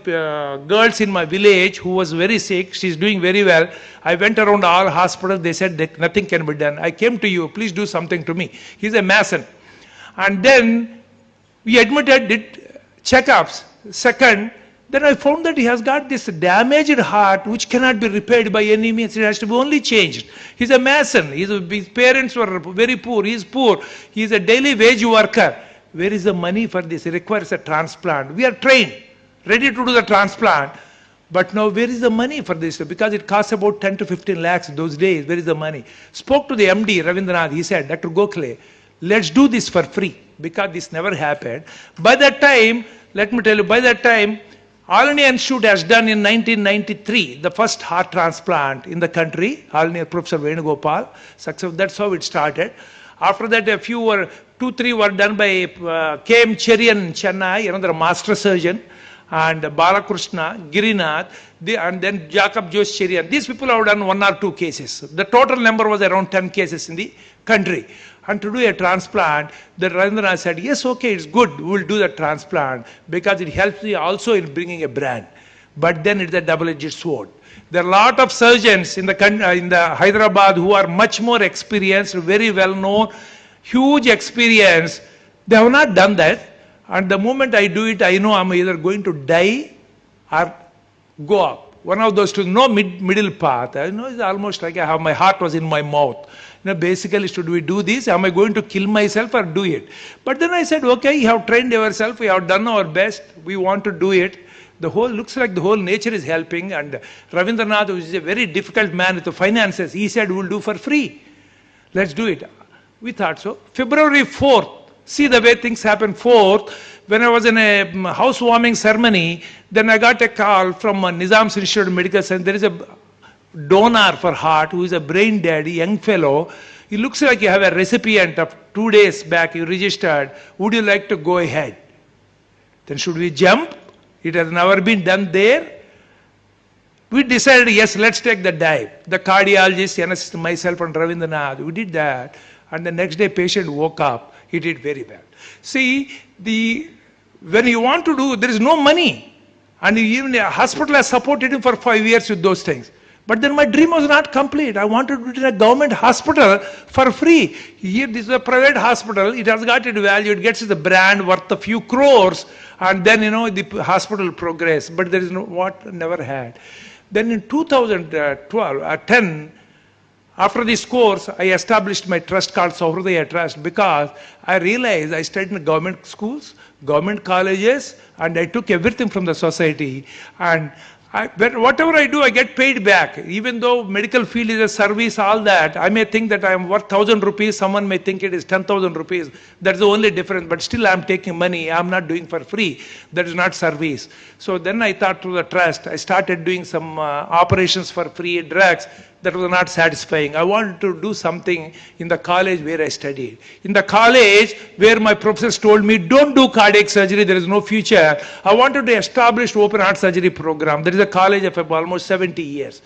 girls in my village who was very sick. She's doing very well. I went around all hospitals. They said that nothing can be done. I came to you. Please do something to me. He's a Mason. And then we admitted, did checkups. Second, then I found that he has got this damaged heart which cannot be repaired by any means. It has to be only changed. He's a Mason. His parents were very poor. He's poor. He's a daily wage worker. Where is the money for this? It requires a transplant. We are trained, ready to do the transplant. But now where is the money for this? Because it costs about 10 to 15 lakhs those days. Where is the money? Spoke to the MD, Ravindranath. He said, Dr. Gokhale, let's do this for free. Because this never happened. By that time, let me tell you, by that time, All India Institute has done in 1993 the first heart transplant in the country. All India Professor Gopala. That's how it started. After that, a few were, 2-3 were done by K.M. Cherian in Chennai, another master surgeon, and Balakrishna, Girinath, and then Jacob Josh Cherian. These people have done 1 or 2 cases. The total number was around 10 cases in the country. And to do a transplant, the Ravindranath said, yes, okay, it's good, we'll do the transplant because it helps me also in bringing a brand. But then it's a double-edged sword. There are a lot of surgeons in the Hyderabad who are much more experienced, very well known, huge experience. They have not done that. And the moment I do it, I know I'm either going to die or go up. One of those two, no middle path. I know it's almost like I have my heart was in my mouth. Basically, should we do this? Am I going to kill myself or do it? But then I said, okay, you have trained yourself, we have done our best, we want to do it. Looks like the whole nature is helping, and Ravindranath, who is a very difficult man with the finances, he said, we'll do for free. Let's do it. We thought so. February 4th, see the way things happen. 4th, when I was in a housewarming ceremony, then I got a call from Nizam's Institute of Medical Science. There is a donor for heart who is a brain dead young fellow. He looks like you have a recipient of 2 days back, you registered. Would you like to go ahead? Then should we jump? It has never been done there. We decided, yes, let's take the dive. The cardiologist, myself and Ravindranath, we did that. And the next day patient woke up. He did very bad. See, when you want to do, there is no money. And even the hospital has supported him for 5 years with those things. But then my dream was not complete. I wanted to do it in a government hospital for free. Here, this is a private hospital. It has got its value. It gets the brand worth a few crores. And then, the hospital progress. But there is never had. Then in 2010, after this course, I established my trust called Sahdaya Trust because I realized I studied in government schools, government colleges, and I took everything from the society. And whatever I do, I get paid back. Even though medical field is a service, all that, I may think that I am worth 1,000 rupees. Someone may think it is 10,000 rupees. That's the only difference. But still, I am taking money. I am not doing for free. That is not service. So then I thought through the trust. I started doing some operations for free drugs. that was not satisfying. I wanted to do something in the college where I studied. In the college where my professors told me, don't do cardiac surgery, there is no future. I wanted to establish open heart surgery program. There is a college of almost 70 years.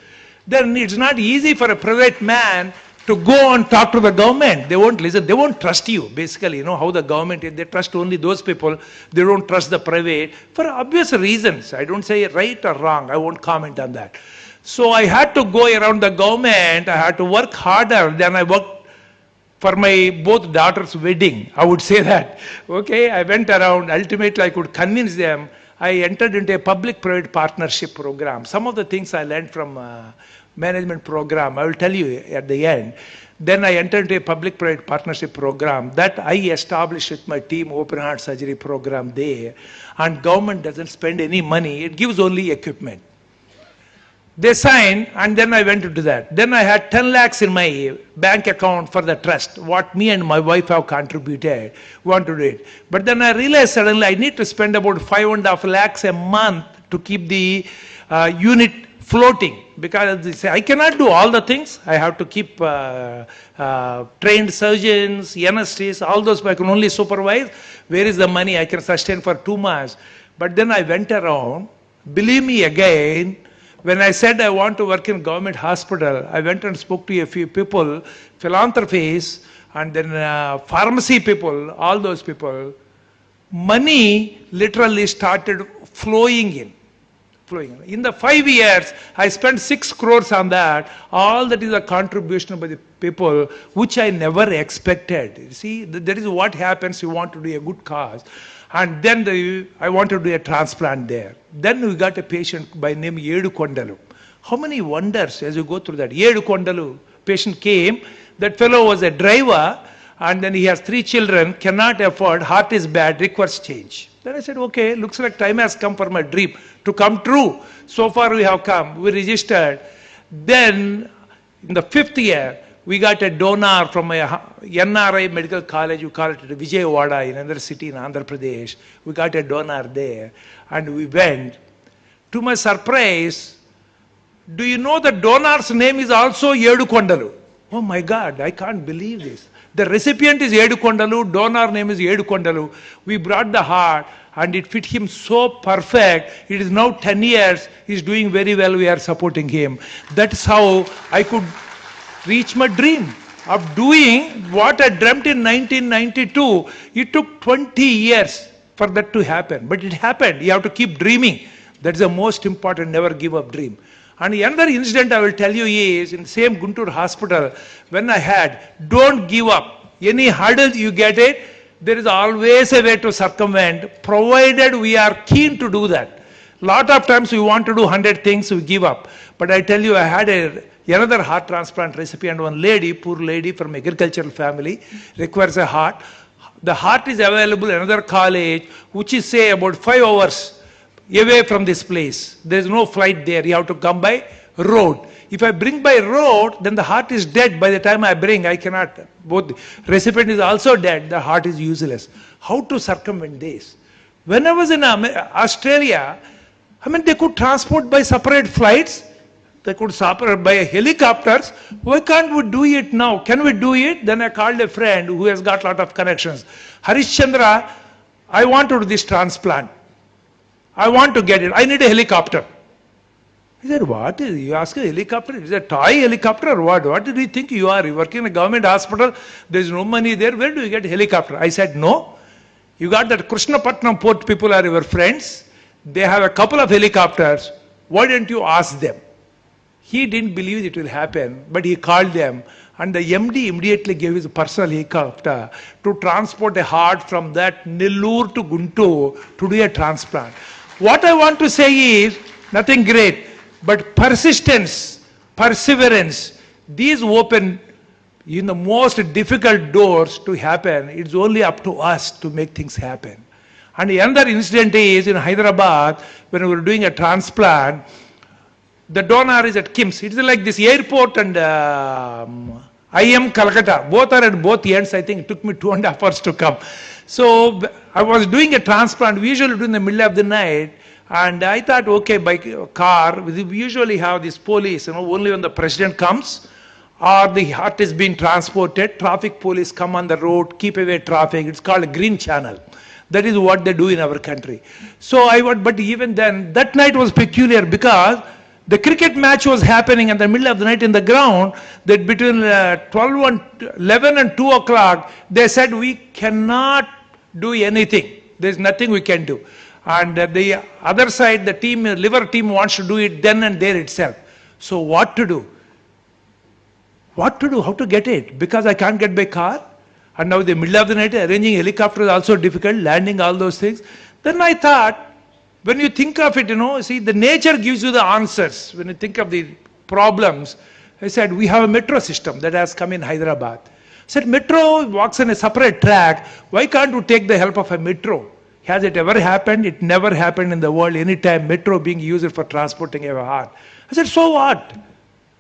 Then it's not easy for a private man to go and talk to the government. They won't listen. They won't trust you. Basically, you know how the government is. They trust only those people. They don't trust the private for obvious reasons. I don't say right or wrong. I won't comment on that. So I had to go around the government. I had to work harder than I worked for my both daughters' wedding. I would say that. Okay, I went around. Ultimately, I could convince them. I entered into a public-private partnership program. Some of the things I learned from management program, I will tell you at the end. Then I entered into a public-private partnership program that I established with my team, open heart surgery program there. And government doesn't spend any money. It gives only equipment. They signed, and then I went into that. Then I had 10 lakhs in my bank account for the trust, what me and my wife have contributed, want to do it. But then I realized suddenly I need to spend about 5.5 lakhs a month to keep the unit floating. Because they say, I cannot do all the things. I have to keep trained surgeons, anesthetists, all those, I can only supervise. Where is the money I can sustain for 2 months? But then I went around, believe me again, when I said I want to work in government hospital, I went and spoke to a few people, philanthropists, and then pharmacy people, all those people. Money literally started flowing in. In the 5 years, I spent 6 crores on that. All that is a contribution by the people, which I never expected. You see, that is what happens. You want to do a good cause. And then I wanted to do a transplant there. Then we got a patient by name Yedu Kondalu. How many wonders as you go through that? Yedu Kondalu, patient came, that fellow was a driver, and then he has 3 children, cannot afford, heart is bad, requires change. Then I said, okay, looks like time has come for my dream to come true. So far we have come, we registered. Then in the 5th year, we got a donor from a NRI medical college, you call it Vijayawada in another city in Andhra Pradesh. We got a donor there and we went. To my surprise, do you know the donor's name is also Yedu Kondalu? Oh my God, I can't believe this. The recipient is Yedu Kondalu, donor name is Yedu Kondalu. We brought the heart and it fit him so perfect. It is now 10 years, he's doing very well, we are supporting him. That's how I could reach my dream of doing what I dreamt in 1992. It took 20 years for that to happen. But it happened. You have to keep dreaming. That's the most important, never give up dream. And another incident I will tell you is, in the same Guntur hospital, when I had, don't give up. Any hurdle you get it, there is always a way to circumvent, provided we are keen to do that. Lot of times we want to do 100 things, we give up. But I tell you, I had another heart transplant recipient, one lady, poor lady from agricultural family, requires a heart. The heart is available in another college, which is say about 5 hours away from this place. There is no flight there. You have to come by road. If I bring by road, then the heart is dead. By the time I bring, I cannot. Both recipient is also dead. The heart is useless. How to circumvent this? When I was in Australia, I mean, they could transport by separate flights. They could separate by helicopters. Why can't we do it now? Can we do it? Then I called a friend who has got a lot of connections. Harish Chandra, I want to do this transplant. I want to get it. I need a helicopter. He said, what? You ask a helicopter? Is it a toy helicopter or what? What did you think you are? You work in a government hospital. There is no money there. Where do you get a helicopter? I said, no. You got that Krishna port people are your friends. They have a couple of helicopters. Why don't you ask them? He didn't believe it will happen, but he called them. And the MD immediately gave his personal helicopter to transport a heart from that Nellore to Guntur to do a transplant. What I want to say is, nothing great, but persistence, perseverance, these open in the most difficult doors to happen. It's only up to us to make things happen. And another incident is in Hyderabad, when we were doing a transplant, the donor is at KIMS. It's like this airport and IIM Calcutta. Both are at both ends. I think it took me 2.5 hours to come. So I was doing a transplant. We usually do in the middle of the night. And I thought, okay, by car, we usually have this police, only when the president comes or the heart is being transported, traffic police come on the road, keep away traffic. It's called a green channel. That is what they do in our country. So but even then, that night was peculiar because the cricket match was happening in the middle of the night in the ground, that between 11 and 2 o'clock, they said, we cannot do anything. There's nothing we can do. And the other side, the team, liver team wants to do it then and there itself. So what to do? What to do? How to get it? Because I can't get by car. And now in the middle of the night, arranging helicopter is also difficult, landing, all those things. Then I thought, when you think of it, see, the nature gives you the answers. When you think of the problems, I said, we have a metro system that has come in Hyderabad. I said, metro walks on a separate track. Why can't you take the help of a metro? Has it ever happened? It never happened in the world any time metro being used for transporting a heart. I said, so what?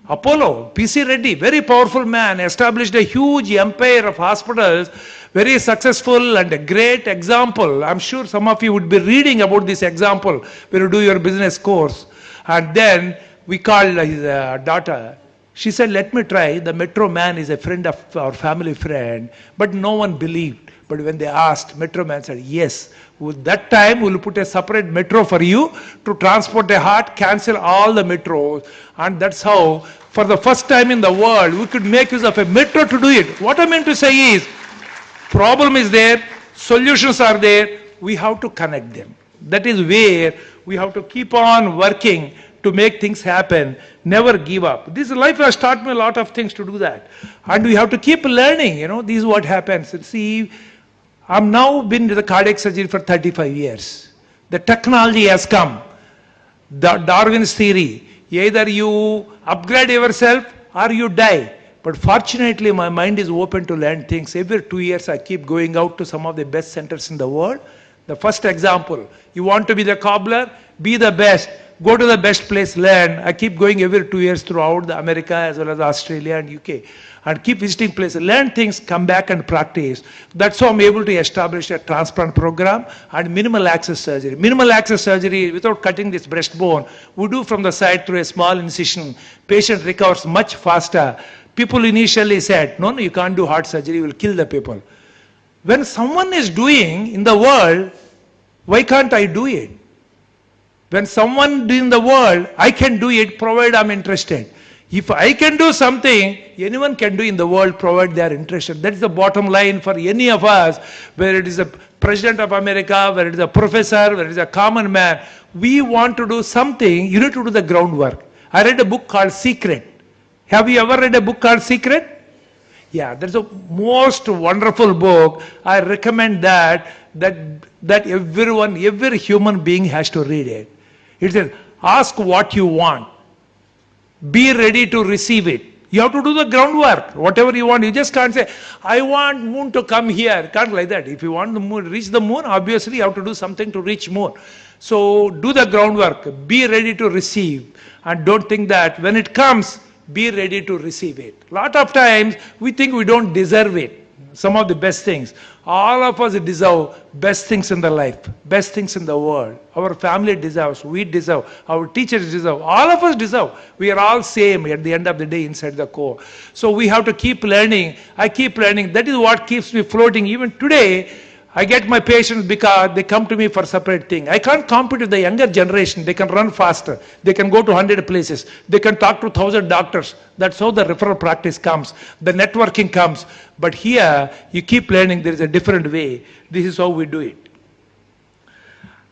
Apollo, P.C. Reddy, very powerful man, established a huge empire of hospitals, very successful and a great example. I'm sure some of you would be reading about this example when you do your business course. And then we called his daughter. She said, let me try. The metro man is a friend of our family friend, but no one believed. But when they asked, metro man said, yes. With that time, we'll put a separate metro for you to transport a heart, cancel all the metros. And that's how, for the first time in the world, we could make use of a metro to do it. What I meant to say is, problem is there, solutions are there, we have to connect them. That is where we have to keep on working to make things happen, never give up. This life has taught me a lot of things to do that. And we have to keep learning, this is what happens. See, I've now been to the cardiac surgery for 35 years. The technology has come. The Darwin's theory, either you upgrade yourself or you die. But fortunately, my mind is open to learn things. Every 2 years, I keep going out to some of the best centers in the world. The first example, you want to be the cobbler, be the best. Go to the best place, learn. I keep going every 2 years throughout the America as well as Australia and UK. And keep visiting places, learn things, come back and practice. That's how I'm able to establish a transplant program and minimal access surgery. Minimal access surgery, without cutting this breastbone, we do from the side through a small incision. Patient recovers much faster. People initially said, no, you can't do heart surgery, you will kill the people. When someone is doing in the world, why can't I do it? When someone in the world, I can do it, provided I'm interested. If I can do something, anyone can do in the world, provided they are interested. That is the bottom line for any of us, whether it is a president of America, whether it is a professor, whether it is a common man. We want to do something, you need to do the groundwork. I read a book called Secret. Have you ever read a book called Secret? Yeah, that's a most wonderful book. I recommend that everyone, every human being has to read it. It says, ask what you want. Be ready to receive it. You have to do the groundwork. Whatever you want, you just can't say, I want moon to come here. Can't like that. If you want the moon, reach the moon, obviously you have to do something to reach moon. So do the groundwork. Be ready to receive. And don't think that when it comes, be ready to receive it. A lot of times, we think we don't deserve it. Some of the best things. All of us deserve best things in the life, best things in the world. Our family deserves, we deserve, our teachers deserve, all of us deserve. We are all same at the end of the day inside the core. So we have to keep learning. I keep learning. That is what keeps me floating. Even today, I get my patients because they come to me for separate thing. I can't compete with the younger generation. They can run faster. They can go to 100 places. They can talk to 1,000 doctors. That's how the referral practice comes. The networking comes. But here, you keep learning. There is a different way. This is how we do it.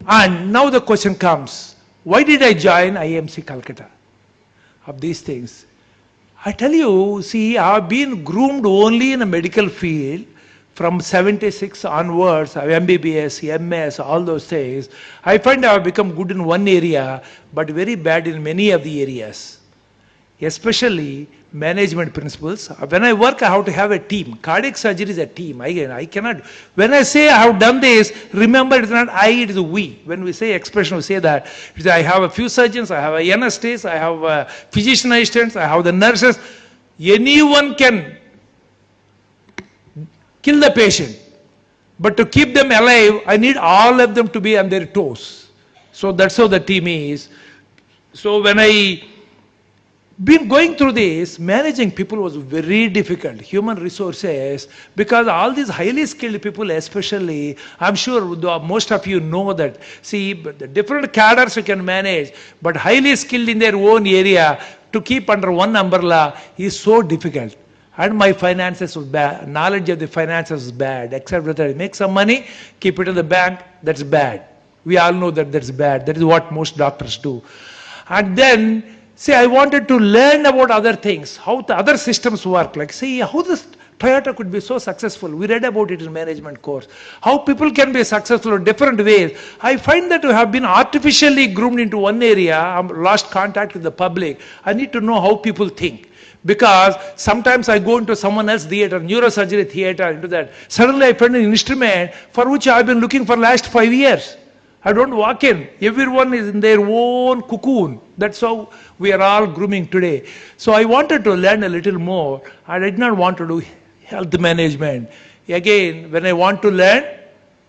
And now the question comes, why did I join IIMC Calcutta? Of these things. I tell you, see, I have been groomed only in a medical field. From 76 onwards, I have MBBS, MS, all those things. I find I have become good in one area, but very bad in many of the areas. Especially management principles. When I work, I have to have a team. Cardiac surgery is a team. I cannot. When I say I have done this, remember it's not I, it is we. When we say expression, we say that. I have a few surgeons, I have a anesthetists, I have physician assistants, I have the nurses. Anyone can kill the patient. But to keep them alive, I need all of them to be on their toes. So that's how the team is. So when I been going through this, managing people was very difficult, human resources, because all these highly skilled people especially, I'm sure most of you know that, see, the different cadres you can manage, but highly skilled in their own area, to keep under one umbrella is so difficult. And my finances was bad, knowledge of the finances was bad, except that I make some money, keep it in the bank, that's bad. We all know that that's bad, that is what most doctors do. And then, see, I wanted to learn about other things, how the other systems work. Like, see, how this Toyota could be so successful. We read about it in management course. How people can be successful in different ways. I find that we have been artificially groomed into one area. I'm lost contact with the public. I need to know how people think. Because sometimes I go into someone else's theater, neurosurgery theater, into that. Suddenly I find an instrument for which I've been looking for last 5 years. I don't walk in. Everyone is in their own cocoon. That's how we are all grooming today. So I wanted to learn a little more. I did not want to do health management. Again, when I want to learn,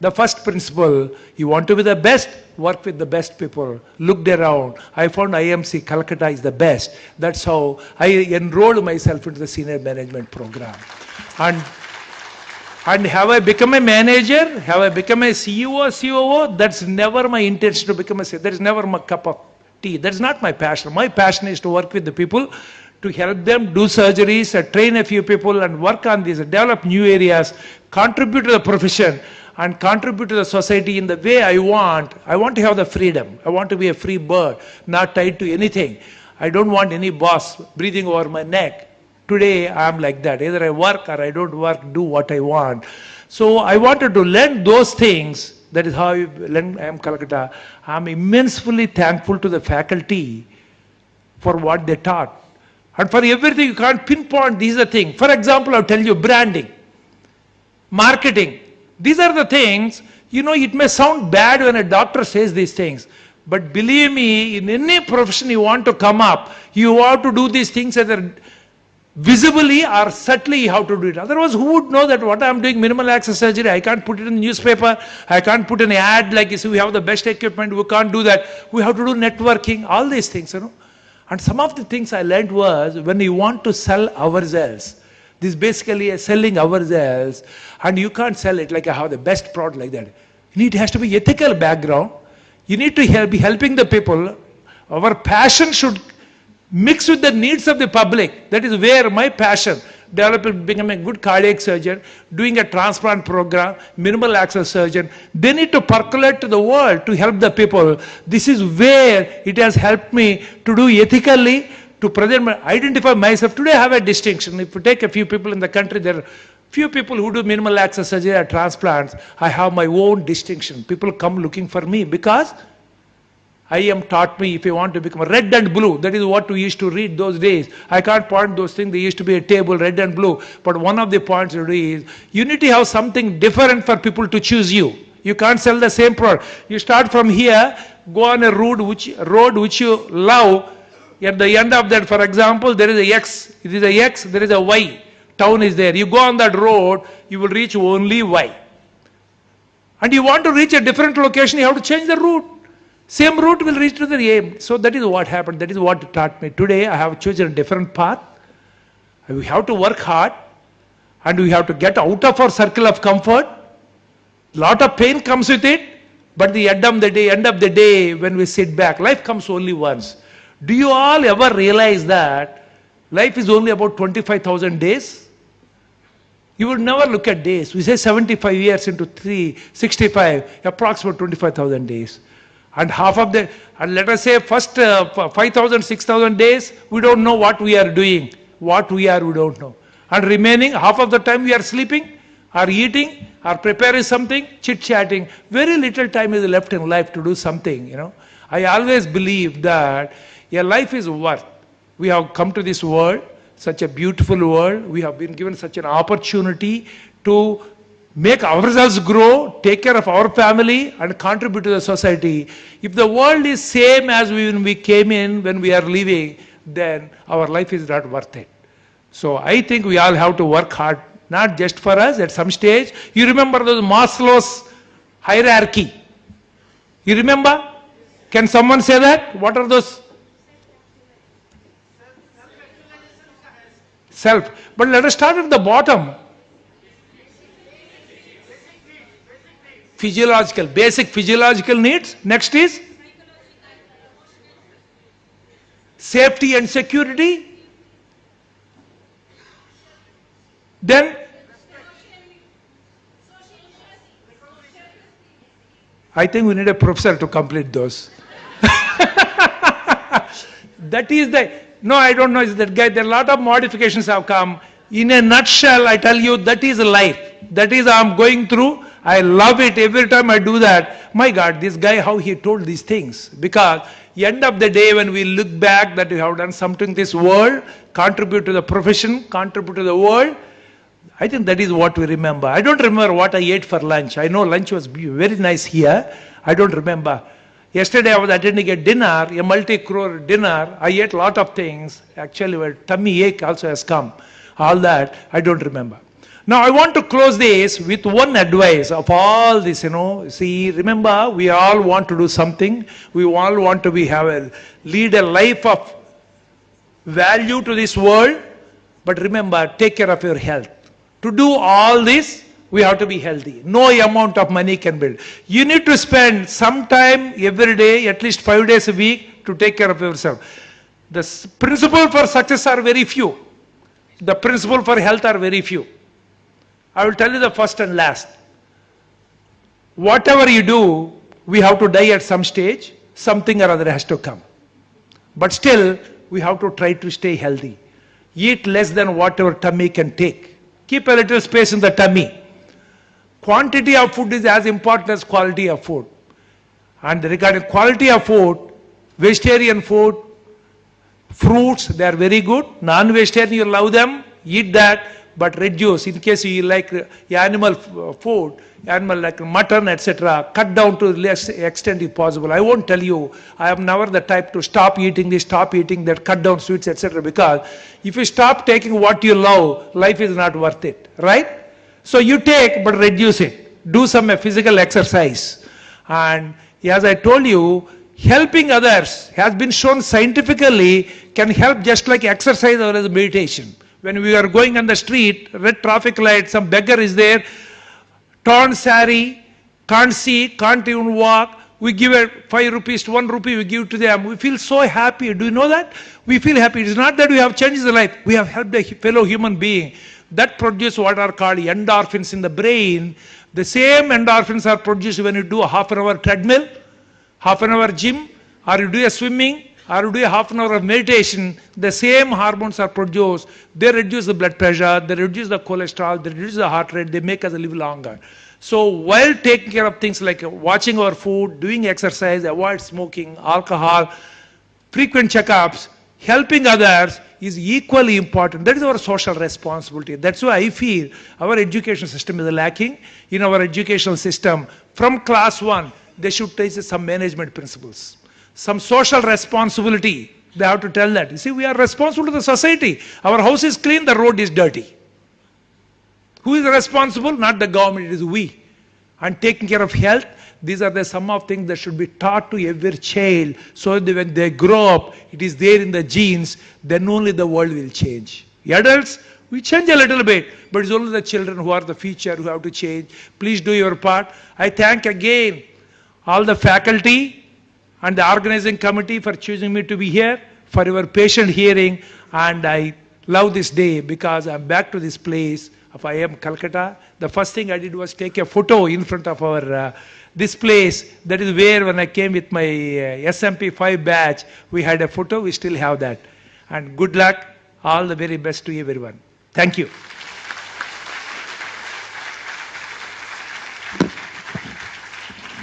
the first principle, you want to be the best, work with the best people. Looked around. I found IIMC Calcutta is the best. That's how I enrolled myself into the senior management program. And have I become a manager? Have I become a CEO, COO? That's never my intention to become a CEO. That is never my cup of tea. That's not my passion. My passion is to work with the people, to help them do surgeries, train a few people and work on these, develop new areas, contribute to the profession and contribute to the society in the way I want. I want to have the freedom. I want to be a free bird, not tied to anything. I don't want any boss breathing over my neck. Today I am like that. Either I work or I don't work, do what I want. So I wanted to learn those things. That is how I learned IIM Calcutta. I am immensely thankful to the faculty for what they taught. And for everything you can't pinpoint, these are the things. For example, I'll tell you branding, marketing. These are the things, you know, it may sound bad when a doctor says these things. But believe me, in any profession you want to come up, you have to do these things either visibly or subtly you have to do it. Otherwise, who would know that what I am doing, minimal access surgery, I can't put it in the newspaper, I can't put an ad like this, we have the best equipment, we can't do that. We have to do networking, all these things, you know. And some of the things I learned was, when you want to sell ourselves, this basically is selling ourselves, and you can't sell it like I have the best product like that. It has to be ethical background. You need to be helping the people. Our passion should mix with the needs of the public. That is where my passion, developing, becoming a good cardiac surgeon, doing a transplant program, minimal access surgeon, they need to percolate to the world to help the people. This is where it has helped me to do ethically, to present, identify myself. Today I have a distinction. If you take a few people in the country, there are few people who do minimal access surgery or transplants. I have my own distinction. People come looking for me because IIM taught me if you want to become red and blue, that is what we used to read those days. I can't point those things, there used to be a table, red and blue. But one of the points is, you need to have something different for people to choose you. You can't sell the same product. You start from here, go on a road which you love. At the end of that, for example, there is a X, it is a X, there is a Y. Town is there. You go on that road, you will reach only Y. And you want to reach a different location, you have to change the route. Same route will reach to the aim. So that is what happened. That is what it taught me. Today I have chosen a different path. We have to work hard and we have to get out of our circle of comfort. Lot of pain comes with it, but the end of the day, when we sit back, life comes only once. Do you all ever realize that life is only about 25,000 days? You would never look at days. We say 75 years into 365, approximately 25,000 days. And half of the, and let us say first 5,000, 6,000 days, we don't know what we are doing. What we are, we don't know. And remaining half of the time we are sleeping, or eating, or preparing something, chit-chatting. Very little time is left in life to do something, you know. I always believe that your life is worth. We have come to this world, such a beautiful world. We have been given such an opportunity to make ourselves grow, take care of our family and contribute to the society. If the world is same as when we came in, when we are leaving, then our life is not worth it. So I think we all have to work hard, not just for us at some stage. You remember those Maslow's hierarchy? You remember? Can someone say that? What are those? Self. But let us start at the bottom. Physiological, basic physiological needs. Next is safety and security. Then I think we need a professor to complete those. That is the, no, I don't know, is that guy, there are a lot of modifications have come. In a nutshell, I tell you, that is life. That is I'm going through. I love it every time I do that. My God, this guy, how he told these things. Because end of the day, when we look back that we have done something in this world, contribute to the profession, contribute to the world, I think that is what we remember. I don't remember what I ate for lunch. I know lunch was very nice here. I don't remember. Yesterday I was attending a dinner, a multi-crore dinner. I ate a lot of things. Actually, my tummy ache also has come. All that, I don't remember. Now I want to close this with one advice of all this, See, remember, we all want to do something. We all want to lead a life of value to this world. But remember, take care of your health. To do all this, we have to be healthy. No amount of money can build. You need to spend some time every day, at least 5 days a week, to take care of yourself. The principle for success are very few. The principle for health are very few. I will tell you the first and last. Whatever you do, we have to die at some stage. Something or other has to come. But still, we have to try to stay healthy. Eat less than what our tummy can take. Keep a little space in the tummy. Quantity of food is as important as quality of food. And regarding quality of food, vegetarian food, fruits, they are very good. Non-vegetarian, you love them, eat that, but reduce. In case you like animal food, animal like mutton, etc., cut down to less extent if possible. I won't tell you, I am never the type to stop eating this, stop eating that, cut down sweets, etc., because if you stop taking what you love, life is not worth it, right? So you take, but reduce it. Do some physical exercise. And as I told you, helping others has been shown scientifically can help just like exercise or as meditation. When we are going on the street, red traffic light, some beggar is there, torn sari, can't see, can't even walk. We give 5 rupees to 1 rupee, we give to them. We feel so happy. Do you know that? We feel happy. It's not that we have changed the life. We have helped a fellow human being. That produce what are called endorphins in the brain. The same endorphins are produced when you do a half an hour treadmill, half an hour gym, or you do a swimming, or you do a half an hour of meditation. The same hormones are produced. They reduce the blood pressure, they reduce the cholesterol, they reduce the heart rate, they make us live longer. So while taking care of things like watching our food, doing exercise, avoid smoking, alcohol, frequent checkups, helping others is equally important. That is our social responsibility. That's why I feel our education system is lacking. In our educational system, from class 1, they should teach some management principles, some social responsibility. They have to tell that. You see, we are responsible to the society. Our house is clean, the road is dirty. Who is responsible? Not the government, it is we. And taking care of health, these are the some of things that should be taught to every child, so that when they grow up, it is there in the genes, then only the world will change. Adults, we change a little bit, but it's only the children who are the future who have to change. Please do your part. I thank again all the faculty and the organizing committee for choosing me to be here, for your patient hearing, and I love this day because I'm back to this place of IIM Calcutta. The first thing I did was take a photo in front of our this place. That is where when I came with my SMP 5 batch, we had a photo, we still have that. And good luck, all the very best to everyone. Thank you.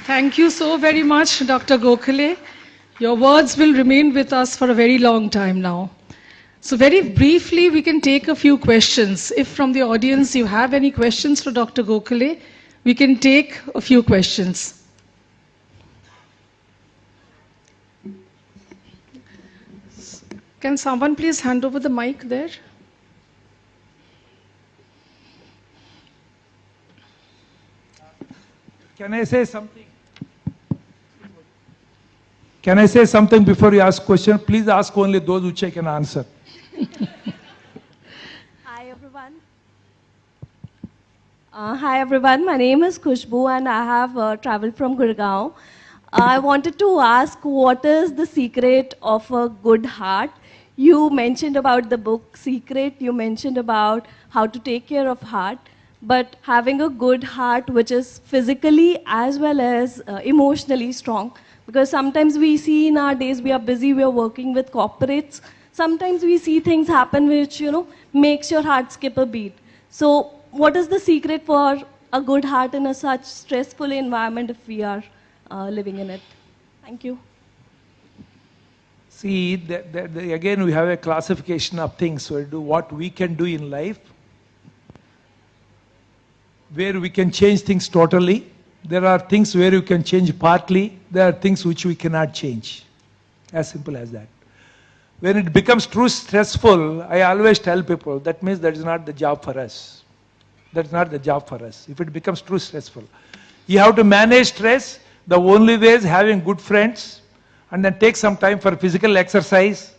Thank you so very much, Dr. Gokhale. Your words will remain with us for a very long time now. So very briefly, we can take a few questions. If from the audience you have any questions for Dr. Gokhale, we can take a few questions. Can someone please hand over the mic there? Can I say something? Can I say something before you ask question? Please ask only those which I can answer. Hi everyone. Hi everyone, my name is Khushbu and I have traveled from Gurgaon. I wanted to ask, what is the secret of a good heart? You mentioned about the book Secret, you mentioned about how to take care of heart, but having a good heart which is physically as well as emotionally strong, because sometimes we see in our days we are busy, we are working with corporates, sometimes we see things happen which, makes your heart skip a beat. So what is the secret for a good heart in a such stressful environment if we are living in it? Thank you. See, again we have a classification of things. So do what we can do in life, where we can change things totally. There are things where you can change partly. There are things which we cannot change. As simple as that. When it becomes too stressful, I always tell people, that means that is not the job for us. That's not the job for us. If it becomes too stressful. You have to manage stress. The only way is having good friends, and then take some time for physical exercise,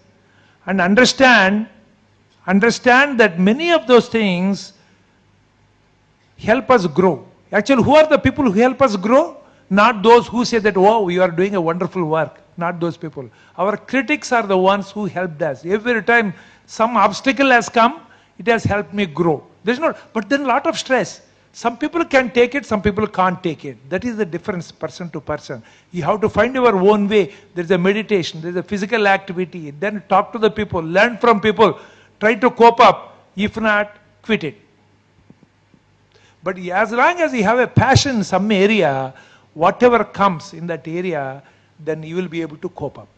and understand that many of those things help us grow. Actually, who are the people who help us grow? Not those who say that, wow, you are doing a wonderful work. Not those people. Our critics are the ones who helped us. Every time some obstacle has come, it has helped me grow. There's no, but then a lot of stress. Some people can take it, some people can't take it. That is the difference person to person. You have to find your own way. There's a meditation, there's a physical activity. Then talk to the people, learn from people. Try to cope up. If not, quit it. But as long as you have a passion in some area, whatever comes in that area, then you will be able to cope up.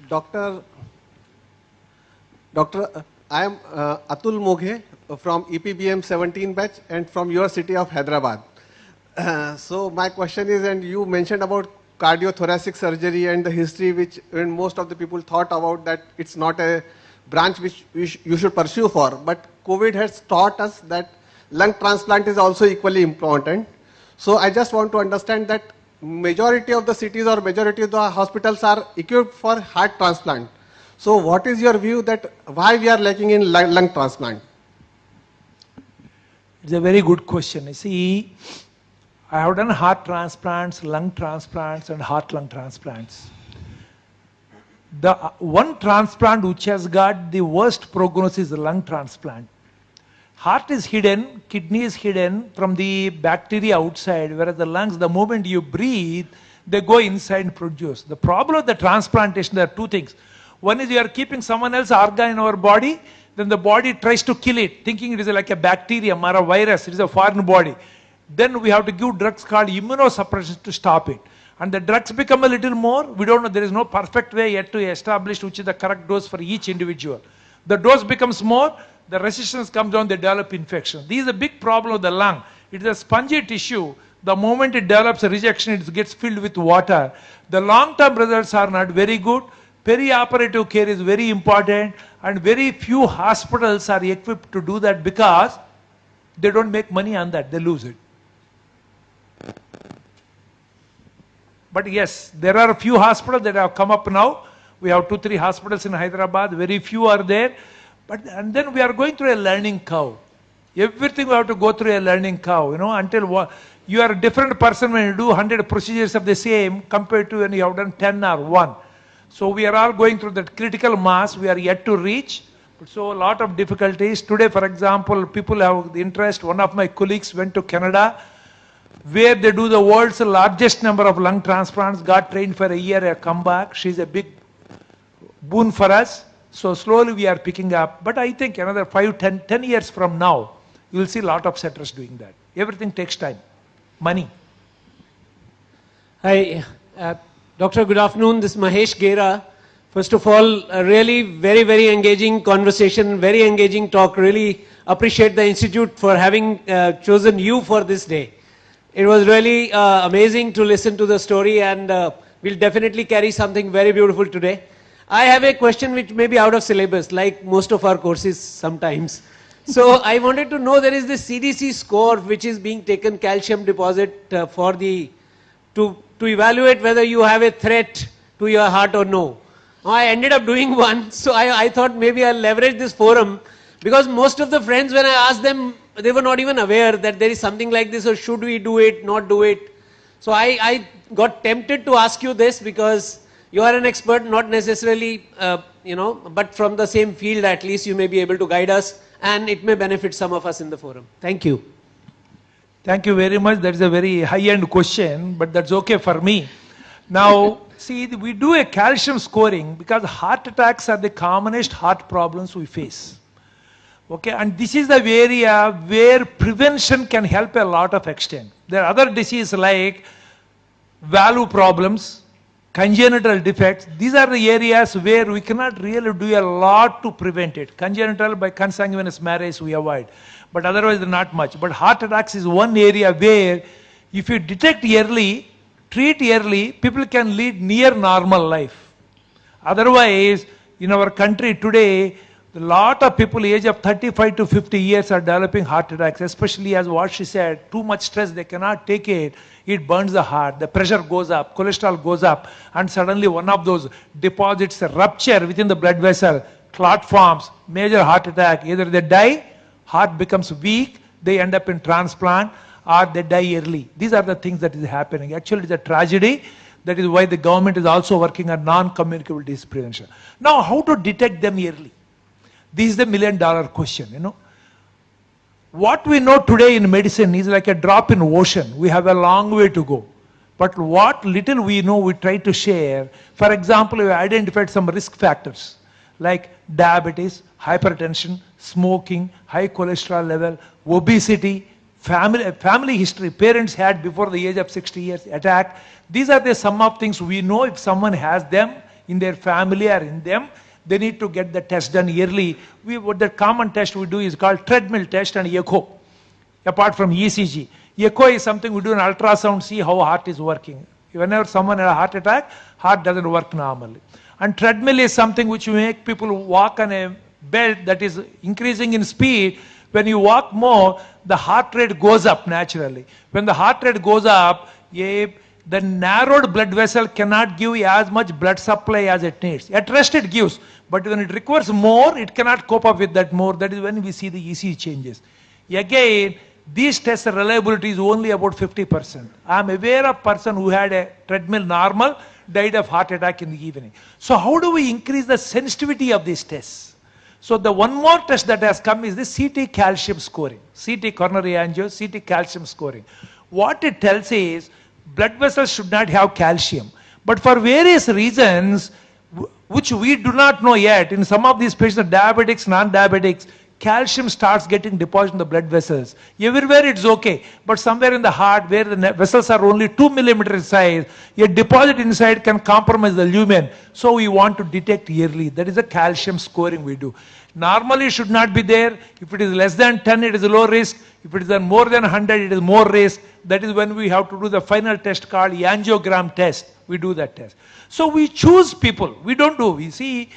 Doctor, I am Atul Moghe from EPBM 17 batch and from your city of Hyderabad. So my question is, and you mentioned about cardiothoracic surgery and the history which when most of the people thought about that it's not a branch which you should pursue for, but COVID has taught us that lung transplant is also equally important. So I just want to understand that majority of the cities or majority of the hospitals are equipped for heart transplant. So what is your view that why we are lacking in lung transplant? It's a very good question. You see, I have done heart transplants, lung transplants, and heart-lung transplants. The one transplant which has got the worst prognosis is the lung transplant. Heart is hidden, kidney is hidden from the bacteria outside, whereas the lungs, the moment you breathe, they go inside and produce. The problem with the transplantation, there are two things. One is you are keeping someone else's organ in our body, then the body tries to kill it, thinking it is like a bacterium or a virus, it is a foreign body. Then we have to give drugs called immunosuppression to stop it. And the drugs become a little more, we don't know, there is no perfect way yet to establish which is the correct dose for each individual. The dose becomes more, the resistance comes down, they develop infection. This is a big problem of the lung. It is a spongy tissue. The moment it develops a rejection, it gets filled with water. The long-term results are not very good. Perioperative care is very important, and very few hospitals are equipped to do that because they don't make money on that, they lose it. But yes, there are a few hospitals that have come up now. We have 2-3 hospitals in Hyderabad, very few are there. And then we are going through a learning curve. Everything we have to go through a learning curve, until you are a different person when you do 100 procedures of the same compared to when you have done 10 or 1. So we are all going through that critical mass we are yet to reach. So a lot of difficulties. Today, for example, people have the interest. One of my colleagues went to Canada, where they do the world's largest number of lung transplants, got trained for a year, and come back. She's a big boon for us. So slowly we are picking up. But I think another 10 years from now, you will see a lot of centers doing that. Everything takes time. Money. Hi, Doctor, good afternoon. This is Mahesh Gera. First of all, a really very, very engaging conversation, very engaging talk. Really appreciate the Institute for having chosen you for this day. It was really amazing to listen to the story, and we'll definitely carry something very beautiful today. I have a question which may be out of syllabus, like most of our courses sometimes. So I wanted to know, there is this CDC score which is being taken, calcium deposit for the, to evaluate whether you have a threat to your heart or no. Now, I ended up doing one, so I thought maybe I'll leverage this forum, because most of the friends, when I asked them, they were not even aware that there is something like this, or should we do it, not do it. So I got tempted to ask you this, because you are an expert, not necessarily, but from the same field, at least you may be able to guide us, and it may benefit some of us in the forum. Thank you. Thank you very much. That's a very high-end question, but that's okay for me. Now, see, we do a calcium scoring because heart attacks are the commonest heart problems we face. Okay, and this is the area where prevention can help a lot of extent. There are other diseases like valve problems, congenital defects. These are the areas where we cannot really do a lot to prevent it. Congenital, by consanguineous marriage, we avoid. But otherwise, not much. But heart attacks is one area where if you detect early, treat early, people can lead near normal life. Otherwise, in our country today, a lot of people age of 35 to 50 years are developing heart attacks, especially as what she said, too much stress, they cannot take it, it burns the heart, the pressure goes up, cholesterol goes up, and suddenly one of those deposits rupture within the blood vessel, clot forms, major heart attack, either they die, heart becomes weak, they end up in transplant, or they die early. These are the things that is happening. Actually, it's a tragedy. That is why the government is also working on non-communicable disease prevention. Now, how to detect them early? This is the million-dollar question, What we know today in medicine is like a drop in ocean. We have a long way to go. But what little we know, we try to share. For example, we identified some risk factors like diabetes, hypertension, smoking, high cholesterol level, obesity, family history, parents had before the age of 60 years, attack. These are the sum of things we know. If someone has them in their family or in them, they need to get the test done yearly. What the common test we do is called treadmill test and echo, apart from ECG. Echo is something we do an ultrasound, see how heart is working. Whenever someone has a heart attack, heart doesn't work normally. And treadmill is something which we make people walk on a belt that is increasing in speed. When you walk more, the heart rate goes up naturally. When the heart rate goes up, the narrowed blood vessel cannot give as much blood supply as it needs. At rest it gives, but when it requires more, it cannot cope up with that more. That is when we see the ECG changes. Again, these tests reliability is only about 50%. I am aware of a person who had a treadmill normal, died of heart attack in the evening. So how do we increase the sensitivity of these tests? So the one more test that has come is the CT calcium scoring. CT coronary angio, CT calcium scoring. What it tells is, blood vessels should not have calcium. But for various reasons, which we do not know yet, in some of these patients, diabetics, non-diabetics, calcium starts getting deposited in the blood vessels. Everywhere it's okay, but somewhere in the heart where the vessels are only 2 millimeters in size, a deposit inside can compromise the lumen. So we want to detect yearly. That is a calcium scoring we do. Normally it should not be there. If it is less than 10, it is low risk. If it is more than 100, it is more risk. That is when we have to do the final test called angiogram test. We do that test. So we choose people. We don't do. We see,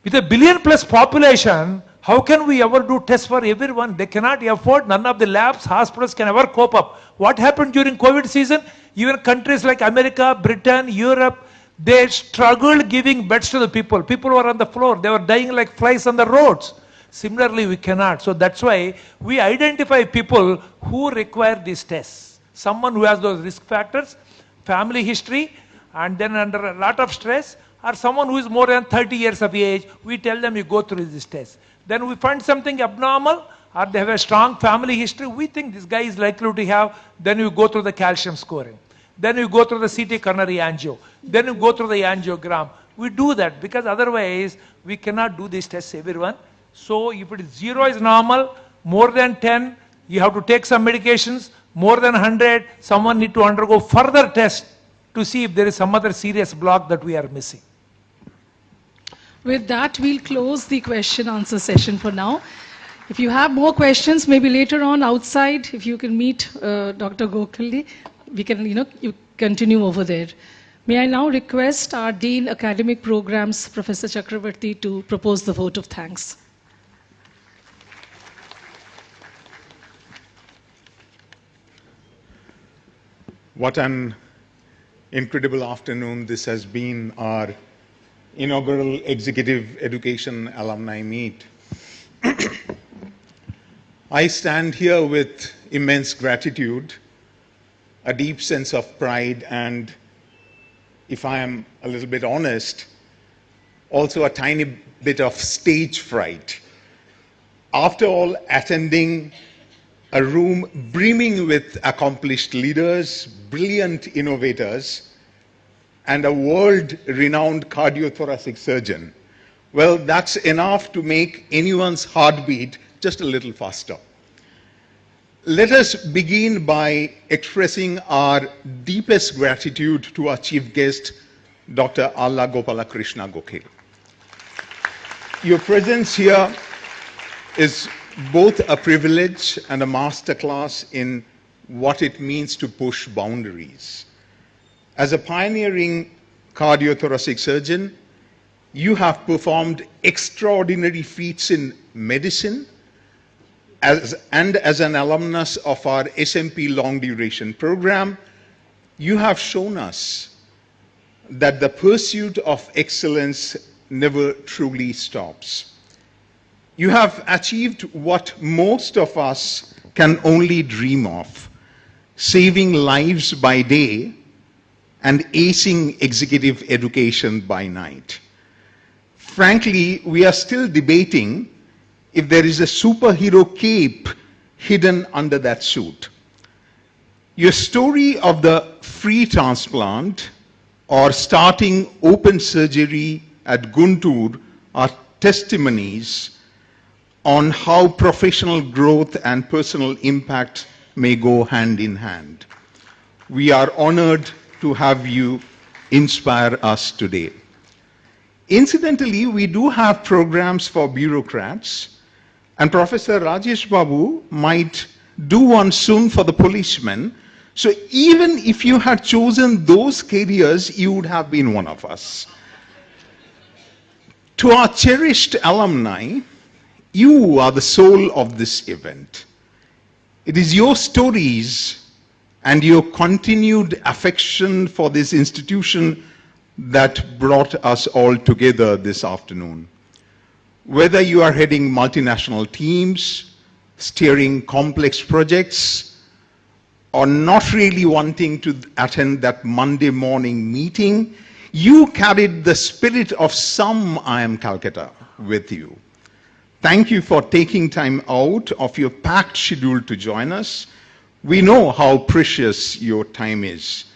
with a billion-plus population, how can we ever do tests for everyone? They cannot afford. None of the labs, hospitals can ever cope up. What happened during COVID season? Even countries like America, Britain, Europe, they struggled giving beds to the people. People were on the floor. They were dying like flies on the roads. Similarly, we cannot. So that's why we identify people who require these tests. Someone who has those risk factors, family history, and then under a lot of stress, or someone who is more than 30 years of age, we tell them you go through this test. Then we find something abnormal, or they have a strong family history, we think this guy is likely to have, then you go through the calcium scoring. Then you go through the CT coronary angio. Then you go through the angiogram. We do that because otherwise we cannot do these tests everyone. So if it is 0 is normal, more than 10, you have to take some medications, more than 100, someone need to undergo further tests to see if there is some other serious block that we are missing. With that, we'll close the question answer session for now. If you have more questions, maybe later on outside, if you can meet Dr. Gokhale, we can, you continue over there. May I now request our Dean Academic Programs, Professor Chakravarti, to propose the vote of thanks. What an incredible afternoon this has been, our inaugural Executive Education Alumni Meet. I stand here with immense gratitude, a deep sense of pride, and if I am a little bit honest, also a tiny bit of stage fright. After all, attending a room brimming with accomplished leaders, brilliant innovators, and a world-renowned cardiothoracic surgeon, well, that's enough to make anyone's heartbeat just a little faster. Let us begin by expressing our deepest gratitude to our chief guest, Dr. Alla Gopala Krishna Gokhale. Your presence here is both a privilege and a masterclass in what it means to push boundaries. As a pioneering cardiothoracic surgeon, you have performed extraordinary feats in medicine, and as an alumnus of our SMP long duration program, you have shown us that the pursuit of excellence never truly stops. You have achieved what most of us can only dream of, saving lives by day and acing executive education by night. Frankly, we are still debating if there is a superhero cape hidden under that suit. Your story of the free transplant or starting open surgery at Guntur are testimonies on how professional growth and personal impact may go hand in hand. We are honored to have you inspire us today. Incidentally, we do have programs for bureaucrats, and Professor Rajesh Babu might do one soon for the policemen. So even if you had chosen those careers, you would have been one of us. To our cherished alumni, you are the soul of this event. It is your stories and your continued affection for this institution that brought us all together this afternoon. Whether you are heading multinational teams, steering complex projects, or not really wanting to attend that Monday morning meeting, you carried the spirit of some IIM Calcutta with you. Thank you for taking time out of your packed schedule to join us. We know how precious your time is.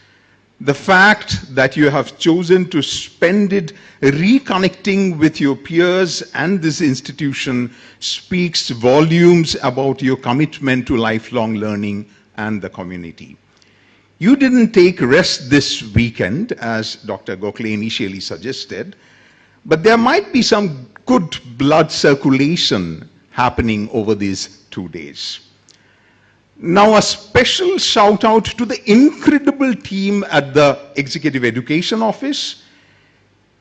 The fact that you have chosen to spend it reconnecting with your peers and this institution speaks volumes about your commitment to lifelong learning and the community. You didn't take rest this weekend, as Dr. Gokhale initially suggested, but there might be some good blood circulation happening over these 2 days. Now, a special shout out to the incredible team at the Executive Education Office.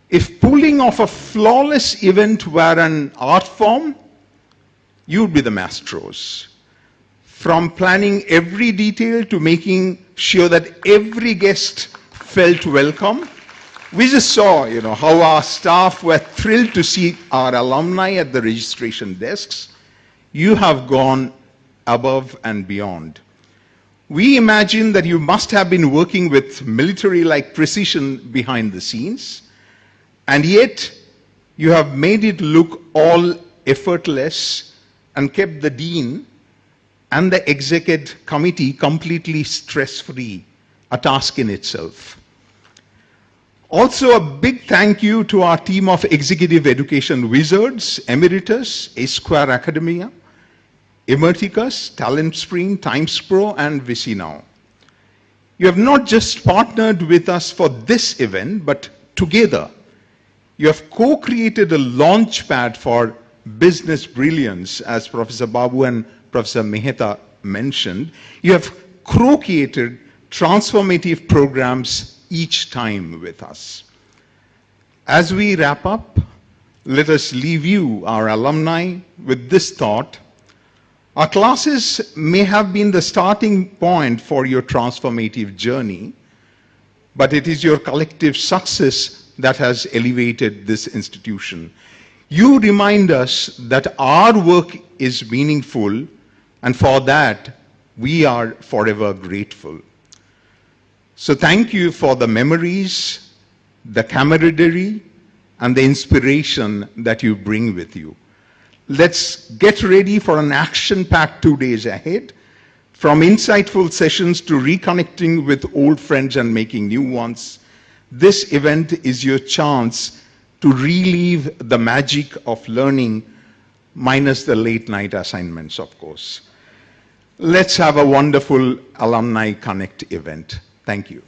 If pulling off a flawless event were an art form, you'd be the maestros. From planning every detail to making sure that every guest felt welcome, we just saw, how our staff were thrilled to see our alumni at the registration desks. You have gone above and beyond. We imagine that you must have been working with military-like precision behind the scenes, and yet you have made it look all effortless and kept the dean and the ExEd committee completely stress-free, a task in itself. Also, a big thank you to our team of executive education wizards, Emeritus, A-Square Academia, Emerticus, Talent Spring, Times Pro, and Vicinow. You have not just partnered with us for this event, but together, you have co-created a launch pad for business brilliance, as Professor Babu and Professor Mehta mentioned. You have co-created transformative programs each time with us. As we wrap up, let us leave you, our alumni, with this thought. Our classes may have been the starting point for your transformative journey, but it is your collective success that has elevated this institution. You remind us that our work is meaningful, and for that, we are forever grateful. So thank you for the memories, the camaraderie, and the inspiration that you bring with you. Let's get ready for an action-packed 2 days ahead, from insightful sessions to reconnecting with old friends and making new ones. This event is your chance to relive the magic of learning, minus the late night assignments, of course. Let's have a wonderful Alumni Connect event. Thank you.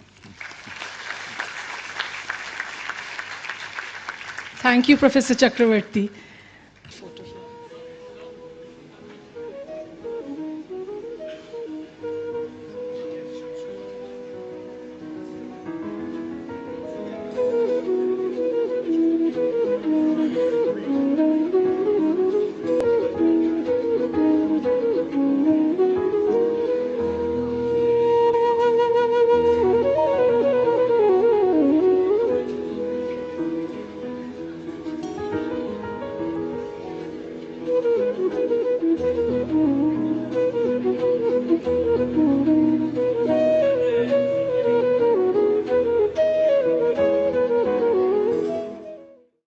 Thank you, Professor Chakravarti. Photo here.